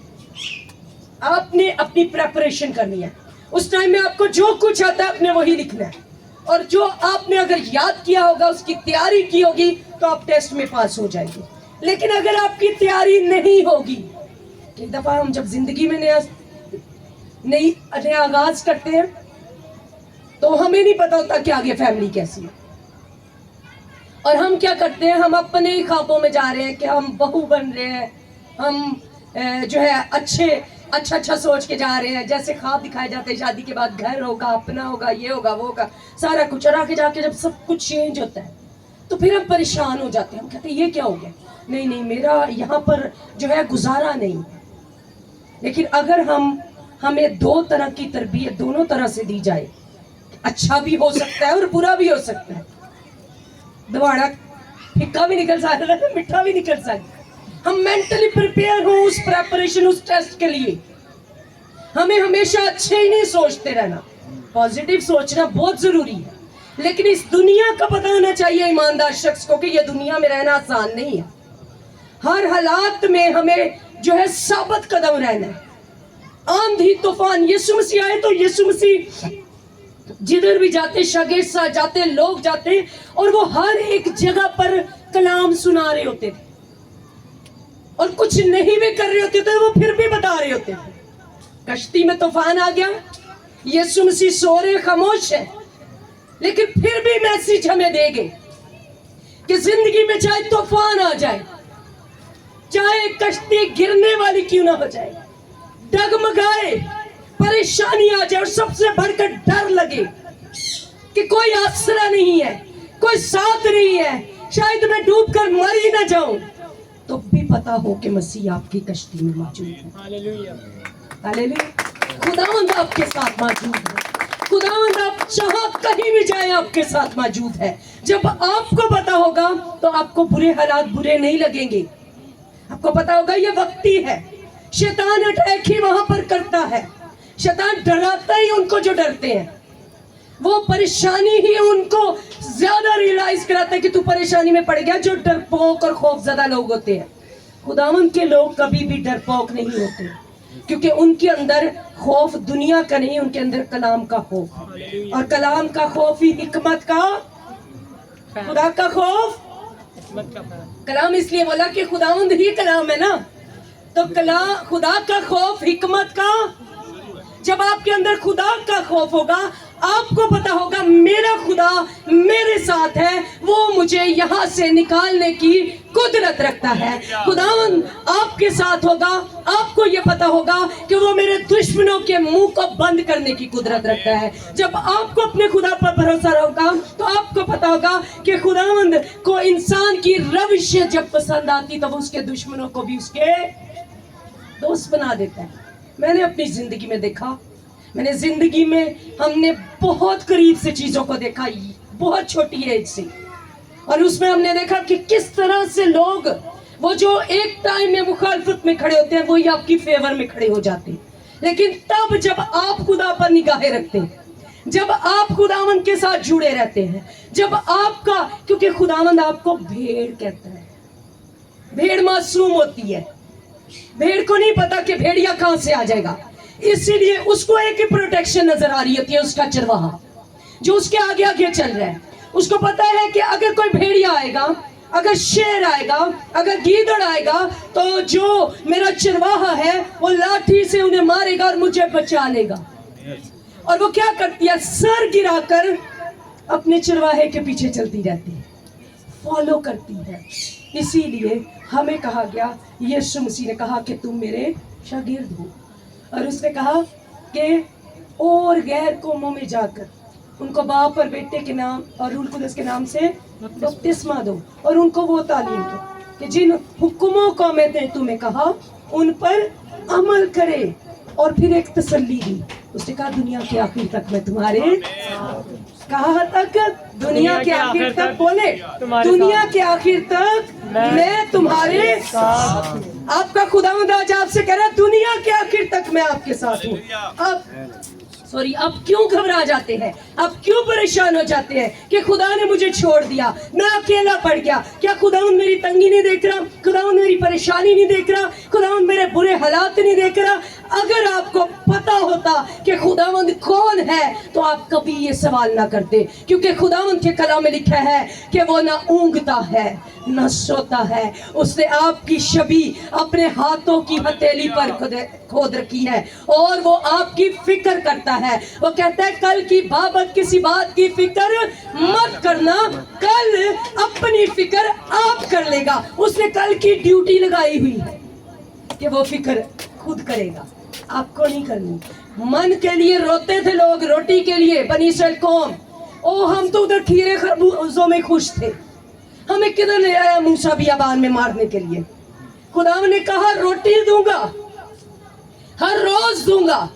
आपने अपनी प्रेपरेशन करनी है। उस टाइम में आपको जो कुछ आता है आपने वही लिखना है, और जो आपने अगर याद किया होगा, उसकी तैयारी की होगी तो आप टेस्ट में पास हो जाएंगे। लेकिन अगर आपकी तैयारी नहीं होगी, एक दफा हम जब जिंदगी में नया आगाज करते हैं तो हमें नहीं पता होता कि आगे फैमिली कैसी है, और हम क्या करते हैं, हम अपने ही ख्वाबों में जा रहे हैं कि हम बहू बन रहे हैं, हम जो है अच्छा सोच के जा रहे हैं, जैसे ख्वाब दिखाए जाते हैं शादी के बाद घर होगा, अपना होगा, ये होगा, वो होगा, सारा कुछ। और आके जाके जब सब कुछ चेंज होता है तो फिर हम परेशान हो जाते हैं, हम कहते हैं ये क्या हो गया, नहीं मेरा यहाँ पर जो है गुजारा नहीं है। लेकिन अगर हमें दो तरह की तरबियत दोनों तरह से दी जाए, अच्छा भी हो सकता है और बुरा भी हो सकता है, दवाड़ा फिक्का भी निकल सकता है, मीठा भी निकल सकता है। हम मेंटली प्रिपेयर हो उस प्रेपरेशन, उस टेस्ट के लिए। हमें हमेशा अच्छे ही नहीं सोचते रहना, पॉजिटिव सोचना बहुत जरूरी है, लेकिन इस दुनिया का पता होना चाहिए ईमानदार शख्स को कि ये दुनिया में रहना आसान नहीं है। हर हालात में हमें जो है साबित कदम रहना है। आंधी तूफान, यीशु मसीह आए तो यीशु मसीह जिधर भी जाते, शागिर्द साथ जाते, लोग जाते, और वो हर एक जगह पर कलाम सुना रहे होते थे, और कुछ नहीं भी कर रहे होते थे वो फिर भी बता रहे होते थे। कश्ती में तूफान आ गया, यीशु मसीह सो रहे, खामोश है, लेकिन फिर भी मैसेज हमें देंगे कि जिंदगी में चाहे तूफान आ जाए, चाहे कश्ती गिरने वाली क्यों ना हो जाए, डगमगाए, परेशानी आ जाए, और सबसे बढ़कर डर लगे कि कोई आसरा नहीं है, कोई साथ नहीं है, शायद मैं डूब कर मर ही ना जाऊं, तो भी पता हो कि मसीह आपकी कश्ती में मौजूद है। Hallelujah, hallelujah. खुदावंद आपके साथ मौजूद है। खुदावंद आप जहां कहीं भी जाए आपके साथ मौजूद है। जब आपको पता होगा तो आपको बुरे हालात बुरे नहीं लगेंगे। आपको पता होगा ये वक्ती है। शैतान अटैक ही वहां पर करता है। शैतान डराता ही उनको जो डरते हैं। वो परेशानी ही उनको ज्यादा रियलाइज कराता है कि तू परेशानी में पड़ गया। जो डरपोक और खौफजदा लोग होते हैं, खुदावंद के लोग कभी भी डरपोक नहीं होते, क्योंकि उनके अंदर खौफ दुनिया का नहीं, उनके अंदर कलाम का खौफ है। और कलाम का खौफ ही हिकमत का, खुदा का खौफ। कलाम इसलिए बोला कि खुदावंद ही कलाम है ना, तो कलाम खुदा का खौफ हिकमत का। जब आपके अंदर खुदा का खौफ होगा, आपको पता होगा मेरा खुदा मेरे साथ है, वो मुझे यहाँ से निकालने की कुदरत रखता है। खुदावंद आपके साथ होगा, आपको ये पता होगा कि वो मेरे दुश्मनों के मुंह को बंद करने की कुदरत रखता है। जब आपको अपने खुदा पर भरोसा होगा तो आपको पता होगा कि खुदावंद को इंसान की रविश जब पसंद आती तो वो उसके दुश्मनों को भी उसके दोस्त बना देता है। मैंने अपनी जिंदगी में देखा, मैंने जिंदगी में हमने बहुत करीब से चीजों को देखा, बहुत छोटी एज से, और उसमें हमने देखा कि किस तरह से लोग वो जो एक टाइम में मुखालफत में खड़े होते हैं वही आपकी फेवर में खड़े हो जाते हैं। लेकिन तब जब आप खुदा पर निगाहें रखते हैं, जब आप खुदावंद के साथ जुड़े रहते हैं, जब आपका, क्योंकि खुदावंद आपको भेड़ कहता है। भेड़ मासूम होती है, भेड़ को नहीं पता कि भेड़िया कहां से आ जाएगा, इसीलिए उसको एक ही प्रोटेक्शन नजर आ रही होती है, उसका चरवाहा जो उसके आगे आगे चल रहा है। उसको पता है कि अगर कोई भेड़िया आएगा, अगर शेर आएगा, अगर गीदड़ आएगा, तो जो मेरा चरवाहा है वो लाठी से उन्हें मारेगा और मुझे बचा लेगा। और वो क्या करती है, सर गिराकर अपने चरवाहे के पीछे चलती रहती है, फॉलो करती है। इसीलिए हमें कहा गया, यीशु मसीह ने कहा कि तुम मेरे शागिर्द हो, और उसने कहा कि और गैर कौमों में जाकर उनको बाप और बेटे के नाम और रूल कुदस के नाम से बपतिस्मा दो, और उनको वो तालीम दो कि जिन हुक्मों को मैंने तुम्हें कहा उन पर अमल करे। और फिर एक तसल्ली दी, उसने कहा दुनिया के आखिर तक मैं तुम्हारे, कहाँ तक, दुनिया के आखिर तक, बोले दुनिया के आखिर तक मैं तुम्हारे साथ। आपका खुदावंद आज आपसे कह रहा है दुनिया के आखिर तक मैं आपके साथ हूँ। अब क्यों घबरा जाते हैं, अब क्यों परेशान हो जाते हैं कि खुदा ने मुझे छोड़ दिया, मैं अकेला पड़ गया। क्या खुदावंद मेरी तंगी नहीं देख रहा, खुदावंद मेरी परेशानी नहीं देख रहा, खुदावंद मेरे बुरे हालात नहीं देख रहा? अगर आपको पता होता कि खुदावंद कौन है तो आप कभी ये सवाल ना करते, क्योंकि खुदावंद के कलाम में लिखा है कि वो ना ऊँगता है न सोता है। उसने आपकी छवि अपने हाथों की हथेली पर खोद रखी है और वो आपकी फिक्र करता है। वो कहता है कल की बाबत किसी बात की फिक्र मत करना, कल अपनी फिक्र आप कर लेगा। उसने कल की ड्यूटी लगाई हुई है कि वो फिक्र खुद करेगा, आपको नहीं करनी। मन के लिए रोते थे लोग, रोटी के लिए बनी इस्राएल कौम, ओ हम तो उधर खीरे खरबूजों में खुश थे, हमें किधर ले आया मूसा बियाबान में मारने के लिए। खुदा ने कहा रोटी दूंगा, हर रोज दूंगा,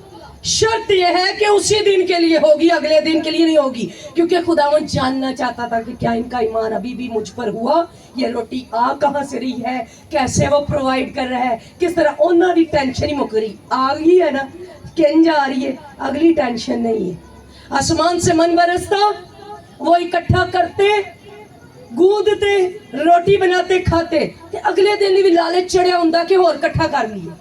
शर्त यह है कि उसी दिन के लिए होगी, अगले दिन के लिए नहीं होगी। क्योंकि खुदावन जानना चाहता था कि क्या इनका ईमान अभी भी मुझ पर हुआ, ये रोटी आ कहां से रही है, कैसे वो प्रोवाइड कर रहा है, किस तरह। उन्होंने टेंशन ही मुकरी आ गई है ना, किंज आ रही है, अगली टेंशन नहीं है। आसमान से मन बरसता, वो इकट्ठा करते, गूंदते, रोटी बनाते, खाते, ते अगले दिन भी लालच चढ़िया हुंदा कि होर इकट्ठा कर लिए।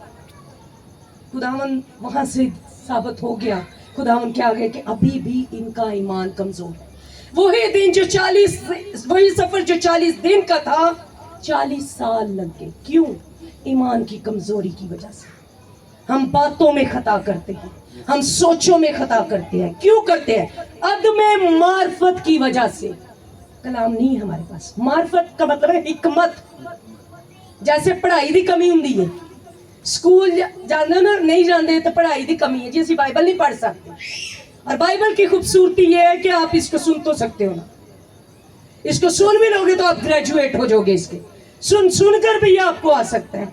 खुदावन वहां से साबित हो गया, खुदावन के आगे कि अभी भी इनका ईमान कमजोर है। वही दिन जो 40, वही सफर जो 40 दिन का था, 40 साल लग गए। क्यों? ईमान की कमजोरी की वजह से। हम बातों में खता करते हैं, हम सोचों में खता करते हैं। क्यों करते हैं? अदम मार्फत की वजह से। कलाम नहीं है हमारे पास। मार्फत का मतलब है हिकमत। जैसे पढ़ाई की कमी होंगी है, स्कूल जाना ना नहीं जाते तो पढ़ाई की कमी है जी, असं बाइबल नहीं पढ़ सकते। और बाइबल की खूबसूरती ये है कि आप इसको सुन तो सकते हो ना, इसको सुन भी लोगे तो आप ग्रेजुएट हो जाओगे, इसके सुन सुनकर भी आपको आ सकता है।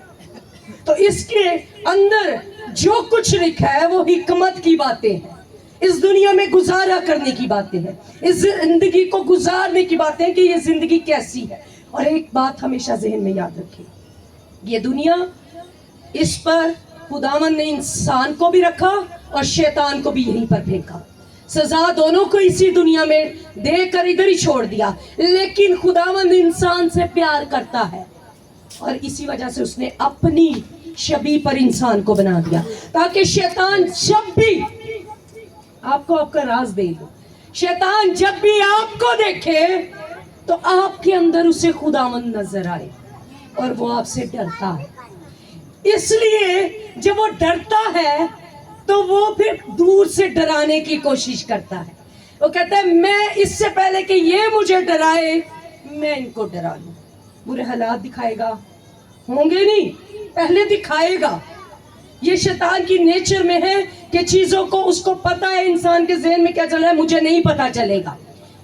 तो इसके अंदर जो कुछ लिखा है वो हिकमत की बातें हैं, इस दुनिया में गुजारा करने की बातें हैं, इस जिंदगी को गुजारने की बातें हैं कि ये जिंदगी कैसी है। और एक बात हमेशा जहन में याद रखें, ये दुनिया, इस पर खुदावन ने इंसान को भी रखा और शैतान को भी यहीं पर फेंका। सजा दोनों को इसी दुनिया में देकर इधर ही छोड़ दिया, लेकिन खुदावन इंसान से प्यार करता है और इसी वजह से उसने अपनी छवि पर इंसान को बना दिया, ताकि शैतान जब भी आपको आपका राज दे दो, शैतान जब भी आपको देखे तो आपके अंदर उसे खुदावन नजर आए और वो आपसे डरता है। इसलिए जब वो डरता है तो वो फिर दूर से डराने की कोशिश करता है। वो कहता है मैं इससे पहले कि ये मुझे डराए मैं इनको डरा लूं। बुरे हालात दिखाएगा, होंगे नहीं, पहले दिखाएगा। ये शैतान की नेचर में है कि चीजों को उसको पता है इंसान के ज़हन में क्या चल रहा है, मुझे नहीं पता चलेगा,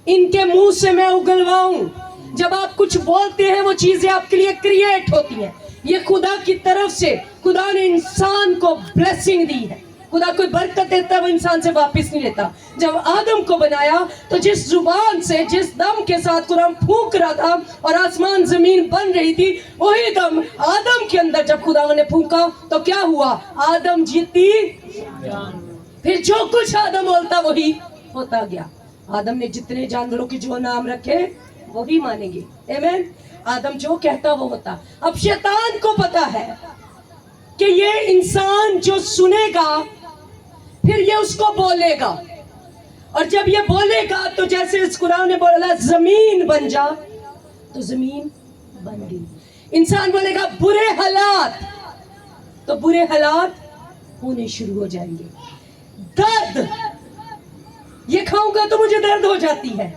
इनके मुंह से मैं उगलवाऊं। जब आप कुछ बोलते हैं वो चीजें आपके लिए क्रिएट होती हैं। ये खुदा की तरफ से, खुदा ने इंसान को ब्लेसिंग दी है। खुदा कोई बरकत देता है वो इंसान से वापस नहीं लेता। जब आदम को बनाया तो जिस जुबान से, जिस दम के साथ खुदा फूंक रहा था और आसमान जमीन बन रही थी, वही दम आदम के अंदर जब खुदा ने फूंका तो क्या हुआ, आदम जीती। फिर जो कुछ आदम बोलता वही होता गया। आदम ने जितने जानवरों के जो नाम रखे वही मानेंगे, आमीन। आदम जो कहता वो होता। अब शैतान को पता है कि ये इंसान जो सुनेगा फिर ये उसको बोलेगा, और जब ये बोलेगा तो जैसे इस कुरान ने बोला जमीन बन जा, तो जमीन बन गई। इंसान बोलेगा बुरे हालात, तो बुरे हालात होने शुरू हो जाएंगे। दर्द, ये खाऊंगा तो मुझे दर्द हो जाती है।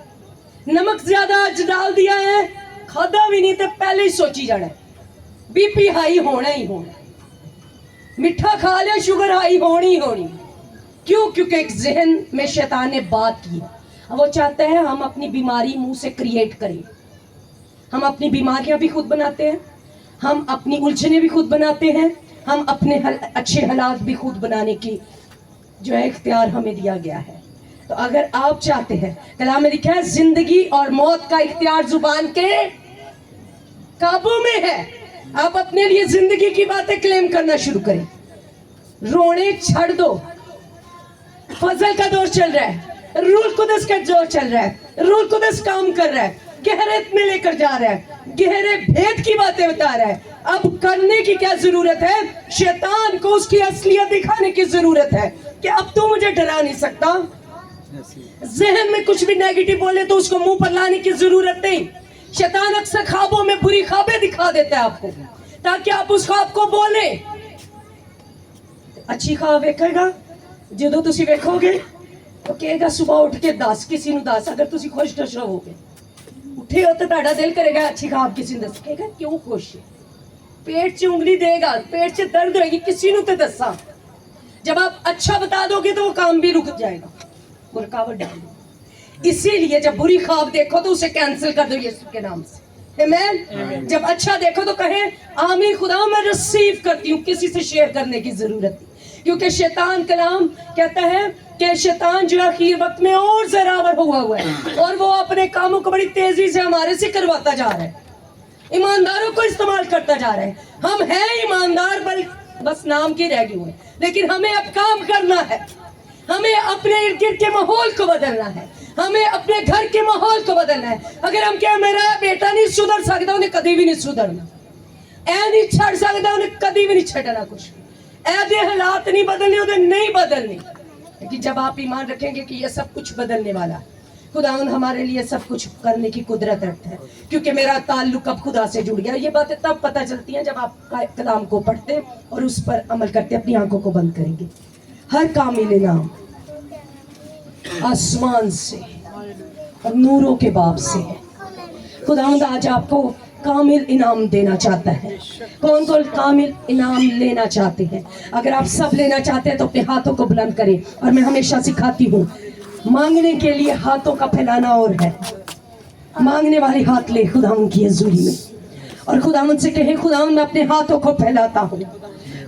नमक ज्यादा आज डाल दिया है, खादा भी नहीं तो पहले ही सोची जाना है, बीपी हाई होना ही होना। मिठा खा लिया, शुगर हाई होनी होनी। क्यों? क्योंकि एक जहन में शैतान ने बात की। अब वो चाहता है हम अपनी बीमारी मुंह से क्रिएट करें। हम अपनी बीमारियां भी खुद बनाते हैं, हम अपनी उलझने भी खुद बनाते हैं, हम अपने अच्छे हालात भी खुद बनाने की जो है इख्तियार हमें दिया गया है। तो अगर आप चाहते हैं, कलाम में लिखा है जिंदगी और मौत का इख्तियार जुबान के काबू में है। आप अपने लिए जिंदगी की बातें क्लेम करना शुरू करें, रोने छड़ दो। फजल का दौर चल रहा है, रूल कुदस का दौर चल रहा है, रूल कुदस काम कर रहा है, गहरे में लेकर जा रहा है, गहरे भेद की बातें बता रहा है। अब करने की क्या जरूरत है? शैतान को उसकी असलियत दिखाने की जरूरत है कि अब तू मुझे डरा नहीं सकता। जहन में कुछ भी नेगेटिव बोले तो उसको मुंह पर लाने की जरूरत नहीं। शैतान अक्सर ख्वाबों में बुरी ख्वाबें दिखा देता है आपको, ताकि आप उस ख्वाब को बोले। अच्छी ख्वाब वेखेगा, ਜਦੋਂ ਤੁਸੀਂ ਵੇਖੋਗੇ तो ਕਹੇਗਾ सुबह उठ के 10 किसी ਨੂੰ 10। अगर ਤੁਸੀਂ खुश खुश रहोगे, उठे हो तो ਤੁਹਾਡਾ दिल करेगा अच्छी ख्वाब किसी ਨੂੰ ਦੱਸ। ਕਹੇਗਾ क्यों खुश है? पेट 'ਚ उंगली देगा, पेट 'ਚ दर्द होगी, किसी ਨੂੰ तो दसा। जब आप अच्छा बता दोगे तो वो काम भी रुक जाएगा, वो रुकावट डाल दो। इसीलिए जब बुरी ख्वाब देखो तो उसे कैंसिल कर दो यीशु के नाम से, आमीन। जब अच्छा देखो तो कहे आमीन, खुदा मैं रिसीव करती हूँ, किसी से शेयर करने की जरूरत नहीं। क्योंकि शैतान कलाम कहता है कि शैतान जो आखिर वक्त में और जरावर हुआ है और वो अपने कामों को बड़ी तेजी से हमारे से करवाता जा रहा है, ईमानदारों को इस्तेमाल करता जा रहा है। हम हैं ईमानदार, बस नाम की रह गए हुए, लेकिन हमें अब काम करना है। हमें अपने इर्द गिर्द के माहौल को बदलना है, हमें अपने घर के माहौल को बदलना है। अगर हम क्या मेरा बेटा नहीं सुधर सकता, उन्हें कभी भी नहीं सुधरना, ऐ नहीं छड़ सकता, उन्हें कभी भी नहीं छड़ना, कुछ ऐसे हालात नहीं बदलने, उन्हें नहीं बदलने। लेकिन जब आप ईमान रखेंगे कि ये सब कुछ बदलने वाला है, खुदावन हमारे लिए सब कुछ करने की कुदरत रखता है, क्योंकि मेरा ताल्लुक अब खुदा से जुड़ गया। ये बातें तब पता चलती हैं जब आप कलाम को पढ़ते और उस पर अमल करते, अपनी आंखों को बंद करेंगे। हर कामिल इनाम आसमान से और नूरों के बाप से है। खुदावंद आज आपको कामिल इनाम देना चाहता है। कौन कौन कामिल इनाम लेना चाहते हैं? अगर आप सब लेना चाहते हैं तो अपने हाथों को बुलंद करें। और मैं हमेशा सिखाती हूँ, मांगने के लिए हाथों का फैलाना और है, मांगने वाले हाथ ले खुदावंद की हजूरी में। और खुदावन से कहे खुदावन मैं अपने हाथों को फैलाता हूँ,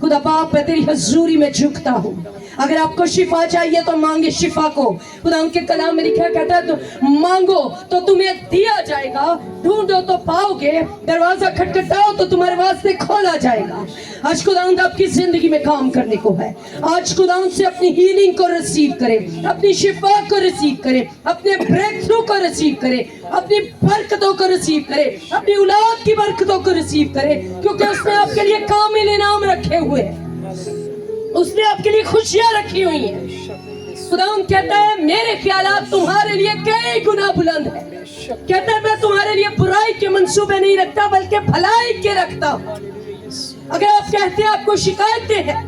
खुदा बाप मैं तेरी हजूरी में झुकता हूँ। अगर आपको शिफा चाहिए तो मांगे शिफा को। खुदा उनके कलाम में लिखा कहता है तो मांगो तो तुम्हें दिया जाएगा, ढूंढो तो पाओगे, दरवाजा खटखटाओ तो तुम्हारे वास्ते खोला जाएगा। आज खुदावंद आपकी जिंदगी में काम करने को है। आज खुदावंद से अपनी हीलिंग को रिसीव करें, अपनी शिफा को रिसीव करें, अपने ब्रेक थ्रू को रिसीव करें, अपनी बरकतों को रिसीव करें, अपनी औलाद की बरकतों को रिसीव करें, क्योंकि उसने आपके लिए कामिल इनाम रखे हुए हैं, उसने आपके लिए खुशियां रखी हुई हैं। खुदावंद कहता है मेरे ख्यालात तुम्हारे लिए कई गुना बुलंद है। कहता है मैं तुम्हारे लिए बुराई के मंसूबे नहीं रखता बल्कि भलाई के रखता हूँ। अगर आप कहते हैं आपको शिकायतें हैं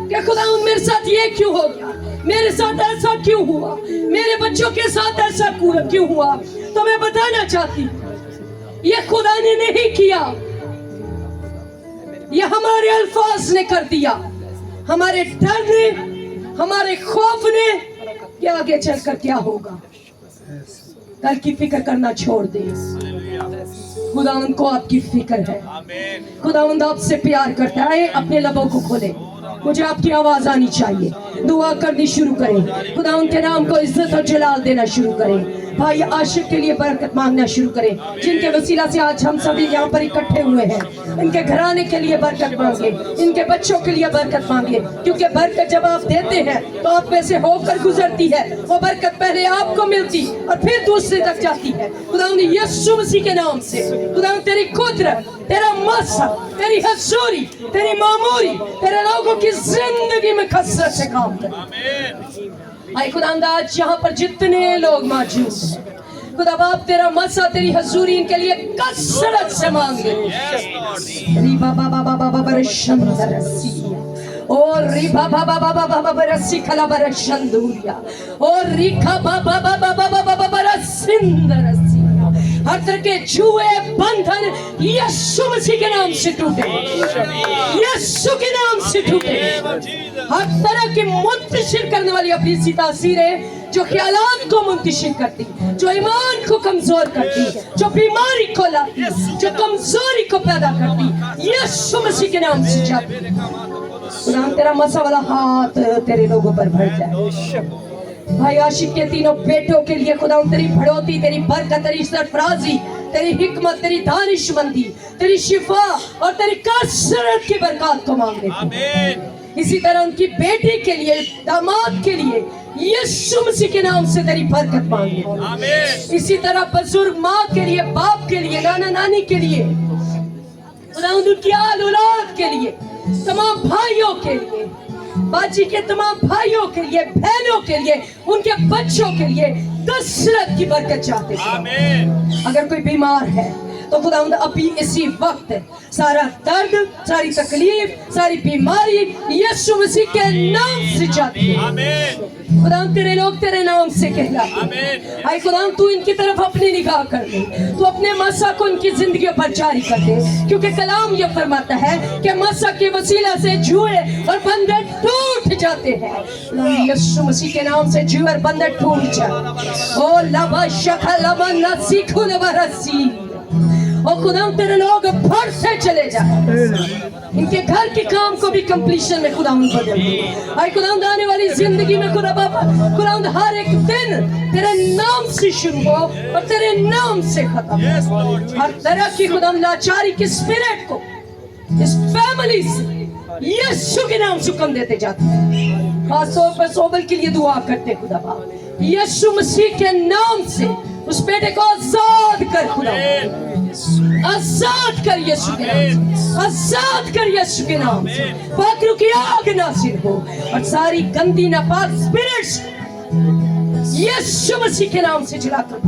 कि खुदावंद मेरे साथ ये क्यों हो गया, मेरे साथ ऐसा क्यों हुआ, मेरे बच्चों के साथ ऐसा क्यों हुआ, तो मैं बताना चाहती हूँ ये खुदा ने नहीं किया, ये हमारे अल्फाज ने कर दिया, हमारे डर ने, हमारे खौफ ने कि आगे चलकर क्या होगा। कल की फिक्र करना छोड़ दे। खुदावंद को आपकी फिक्र है, खुदावंद आपसे प्यार करता है। अपने लबों को खोले, मुझे आपकी आवाज आनी चाहिए, दुआ करनी शुरू करें, खुदावंद के नाम को इज्जत और जलाल देना शुरू करें। भाई आशिक के लिए बरकत मांगना शुरू करें, जिनके वसीला से आज हम सभी यहाँ पर इकट्ठे हुए हैं। इनके घराने के लिए बरकत मांगे, इनके बच्चों के लिए बरकत मांगे, क्योंकि बरकत जब आप देते हैं तो आप में से होकर गुजरती है। वो बरकत पहले आपको मिलती और फिर दूसरे तक जाती है। खुदावंद यीशु मसीह के नाम से खुदावंद तेरी कुदरत, तेरा मसा, तेरी हजूरी, तेरी मामूरी तेरे लोगों की जिंदगी में कसरत से काम करे। आए खुदावंद आज यहाँ पर जितने लोग मौजूद हैं, खुदा बाप तेरा मसा, तेरी हजूरी इनके लिए कसरत से मांगे। रिबा बाबा बाबा बाबा रशंदरसी और रिबा बाबा बाबा बाबा रसी खला बरशंदूरिया और रिखा बाबा बाबा बाबा बाबा रसिंदरसी। हर तरह के जुए बंधन यीशु मसीह के नाम से टूटे, यीशु के नाम से टूटे। हर तरह की मुंतशिर करने वाली अपनी सी तासीरें जो ख्यालात को मुंतशिर करती, जो ईमान को कमजोर करती, जो बीमारी को लाती, जो कमजोरी को पैदा करती, यीशु मसीह के नाम से जाती। खुदा तेरा मसा वाला हाथ तेरे लोगों पर भर जाए। भाई आशिक के तीनों बेटों के लिए खुदा तेरी बढ़ोती, तेरी बरकत, तेरी सरफराजी, तेरी हिकमत, तेरी दानिशमंदी, तेरी शिफा और तेरी कसरत की बरकत को मांगने। इसी तरह उनकी बेटी के लिए, दामाद के लिए यीशु मसीह के नाम से तेरी बरकत मांगे। इसी तरह बुजुर्ग माँ के लिए, बाप के लिए, नाना नानी के लिए, खुदा उनकी आल औलाद के लिए, तमाम भाइयों के लिए, बाजी के तमाम भाइयों के लिए, बहनों के लिए, उनके बच्चों के लिए कसरत की बरकत चाहते हैं। अगर कोई बीमार है तो खुदावंद अभी इसी वक्त सारा दर्द, सारी तकलीफ, सारी बीमारी यीशु मसीह के नाम से जाती है। खुदावंद तेरे लोग तेरे नाम से कहलाते हैं। आए खुदावंद तू इनकी तरफ अपनी निगाह कर ले, तू अपने मसा को इनकी जिंदगी पर जारी कर दे, क्योंकि कलाम ये फरमाता है कि मसा के वसीला से जुए और बंधन टूट जाते हैं। यीशु मसीह के नाम से जुए और बंधन टूट जाए। ओ लबा शखा लबा नसीखु लबा रसी। और खुदा तेरे लोग बढ़ते चले जाए, इनके घर के काम को भी कंप्लीशन में खुदा बदल दे। आए खुदा आने वाली जिंदगी में खुदा बाबा, खुदा हर एक दिन तेरे नाम से शुरू हो और तेरे नाम से खत्म हो। हर तरह की खुदा लाचारी की स्पिरिट को इस फैमिली से यीशु के नाम से हुक्म देते जाते हैं। खास तौर पर सोबल के लिए दुआ करते खुदा बाबा, यीशु मसीह के नाम से उस बेटे को आजाद कर, खुदा आजाद कर यीशु के नाम से, आजाद कर यीशु के नाम से। पाकरू की आग नासिर हो और सारी गंदी नापाक स्पिरिट्स यीशु मसीह के नाम से जलाकर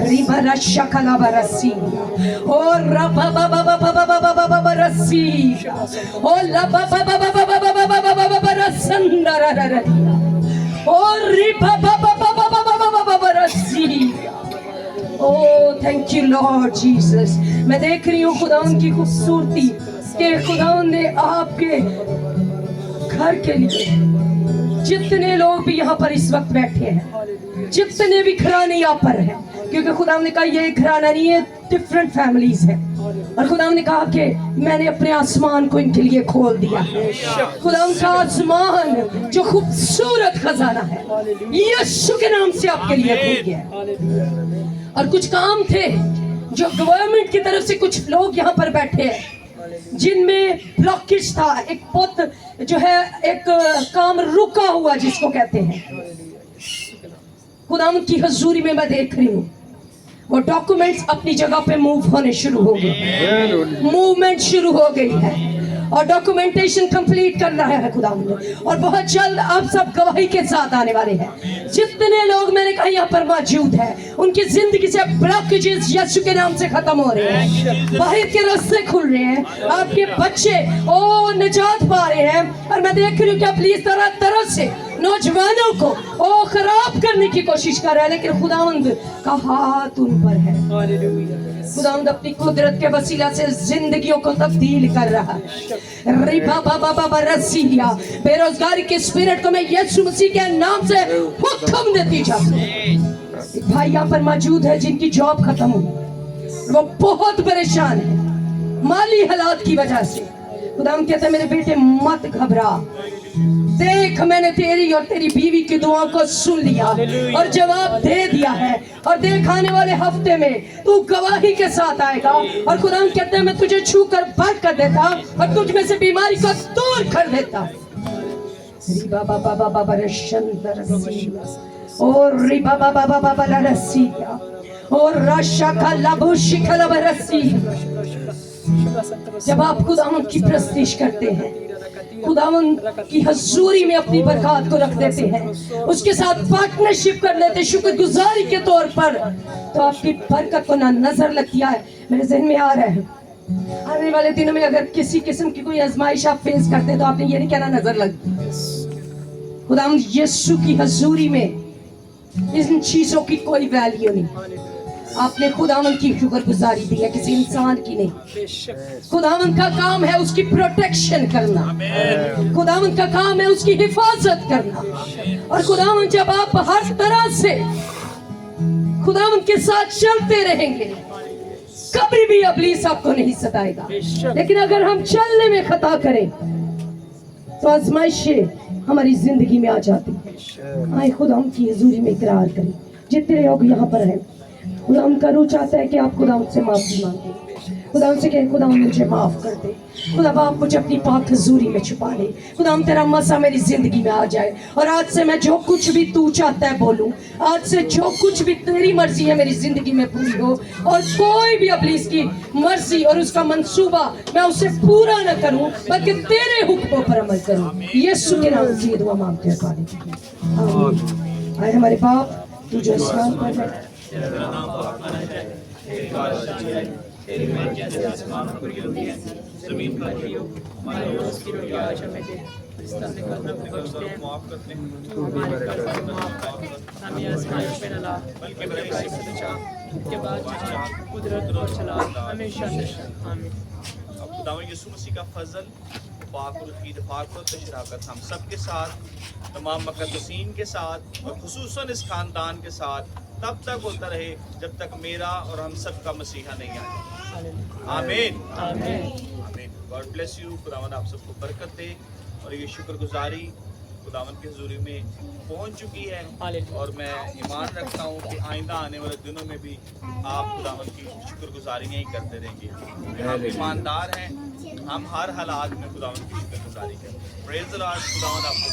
रिबा रशा कलाबा रसी और रबा बाबा बाबा बाबा बाबा रसी और लबा बाबा बाबा बाबा बाबा रसंदरा ररिया और रिबा बाबा बाबा बाबा बाबा रसी। Oh, thank you Lord Jesus। मैं देख रही हूँ खुदा की खूबसूरती कि खुदा ने आपके घर के लिए जितने लोग भी यहाँ पर इस वक्त बैठे हैं, जितने भी घराने यहाँ पर हैं, क्योंकि खुदा ने कहा ये घराना नहीं है डिफरेंट फैमिलीज हैं और खुदा ने कहा कि मैंने अपने आसमान को इनके लिए खोल दिया। खुदा का आसमान जो खूबसूरत खजाना है यीशु के नाम से आपके लिए खुल गया है। और कुछ काम थे जो गवर्नमेंट की तरफ से कुछ लोग यहाँ पर बैठे हैं जिनमें ब्लॉकेज था, एक बहुत जो है एक काम रुका हुआ जिसको कहते हैं। खुदा की हजूरी में मैं देख रही हूँ वो डॉक्यूमेंट्स अपनी जगह पे मूव होने शुरू हो गए, मूवमेंट शुरू हो गई है और डॉक्यूमेंटेशन कंप्लीट कर रहा है खुदा ने। और बहुत जल्द आप सब गवाही के साथ आने वाले हैं। जितने लोग मैंने कहा यहाँ पर मौजूद हैं उनकी जिंदगी से ब्लॉकेजेस यीशु के नाम से खत्म हो रहे हैं, बाहर के रास्ते खुल रहे हैं, आपके बच्चे ओ निजात पा रहे हैं। और मैं देख रही हूँ कि आप प्लीज तरह तरह से नौजवानों को ओ खराब करने की कोशिश कर रहा है, लेकिन खुदावंद का हाथ उन पर है। खुदावंद अपनी कुदरत के वसीला से जिंदगियों को तब्दील कर रहा है। रिबा बाबा बाबा रसीलिया बेरोजगारी के स्पिरिट को मैं यीशु मसीह के नाम से हुक्म देती जाती। भाई यहाँ पर मौजूद है जिनकी जॉब खत्म हुई, वो बहुत परेशान है माली हालात की वजह से। खुदाम कहते हैं मेरे बेटे मत घबरा, देख मैंने तेरी और तेरी बीवी की दुआओं को सुन लिया और जवाब दे दिया है। और देख आने वाले हफ्ते में तू गवाही के साथ आएगा और खुदा कहते हैं मैं तुझे छू कर बरकत देता और तुझ में से बीमारी को दूर कर देता। रिबा बाबा बाबा बरशंदर और रिबा बाबा बाबा बरसिया और रशा का लबु शिखल बरसी। जब आप खुदावन की प्रस्तिश करते हैं, खुदावन की हजूरी में अपनी बरकत को रख देते हैं, उसके साथ पार्टनरशिप कर लेते शुक्रगुजारी के तौर पर, तो आपकी बरकत को ना नजर लगती है। मेरे जहन में आ रहा है आने वाले दिनों में अगर किसी किस्म की कोई आजमाइश आप फेस करते तो आपने ये नहीं कहना नजर लगती। खुदावन यीशु की हजूरी में इन चीजों की कोई वैल्यू नहीं। आपने खुदावन की शुक्रगुजारी दी है, किसी इंसान की नहीं। खुदावन का काम है उसकी प्रोटेक्शन करना, खुदावन का काम है उसकी हिफाजत करना। और खुदावन जब आप हर तरह से खुदावन के साथ चलते रहेंगे कभी भी इब्लीस आपको नहीं सताएगा। लेकिन अगर हम चलने में खता करें तो आजमाइशें हमारी जिंदगी में आ जाती है। आए खुदा की हुजूरी में इकरार करें। जितने लोग यहाँ पर हैं, खुदा उनका रूह चाहता है कि आप खुदा उनसे माफी मांगे, खुदा उनसे कहे खुदा मुझे माफ कर दे, खुदा बाप मुझे अपनी पाक हुजूरी में छुपा ले, खुदा तेरा मसा मेरी जिंदगी में आ जाए। और आज से मैं जो कुछ भी तू चाहता है बोलूं, आज से जो कुछ भी तेरी मर्जी है मेरी जिंदगी में पूरी हो, और कोई भी इब्लीस की मर्जी और उसका मंसूबा मैं उसे पूरा न करूं बल्कि तेरे हुक्मों पर अमल करूं। यीशु के नाम से दुआ मांगते हैं आमीन। आए हमारे बाप तू जो आसमान पर है, तेरी मर्जी जैसे आसमान पर होती है जमीन पर भी हो। हमारे रोज की रोटी आज हमें दे, इस तरह का हम बख्शते हैं, तू हमारे कर्ज को माफ कर दे, हमें आजमाइश में न ला बल्कि बुराई से बचा, के बाद कुदरत और जलाल हमेशा से। आमीन। अब खुदावंद यीशु मसीह का फजल, पाकुल की रफ़ाक़त और शराकत हम सब के साथ, तमाम मुक़द्दसीन के साथ और खुसूसन इस ख़ानदान के साथ तब तक होता रहे जब तक मेरा और हम सब का मसीहा नहीं आए। आमीन आमीन। God bless you. खुदावंद आप सबको बरकत दे। और ये शुक्रगुजारी खुदावंद की हुजूरी में पहुंच चुकी है और मैं ईमान रखता हूँ कि आइंदा आने वाले दिनों में भी आप खुदावंद की शुक्रगुजारी नहीं करते रहेंगे। हम ईमानदार हैं, हम हर हालात में खुदावंद की शुक्रगुजारी करें। Praise the Lord. खुदावंद आपको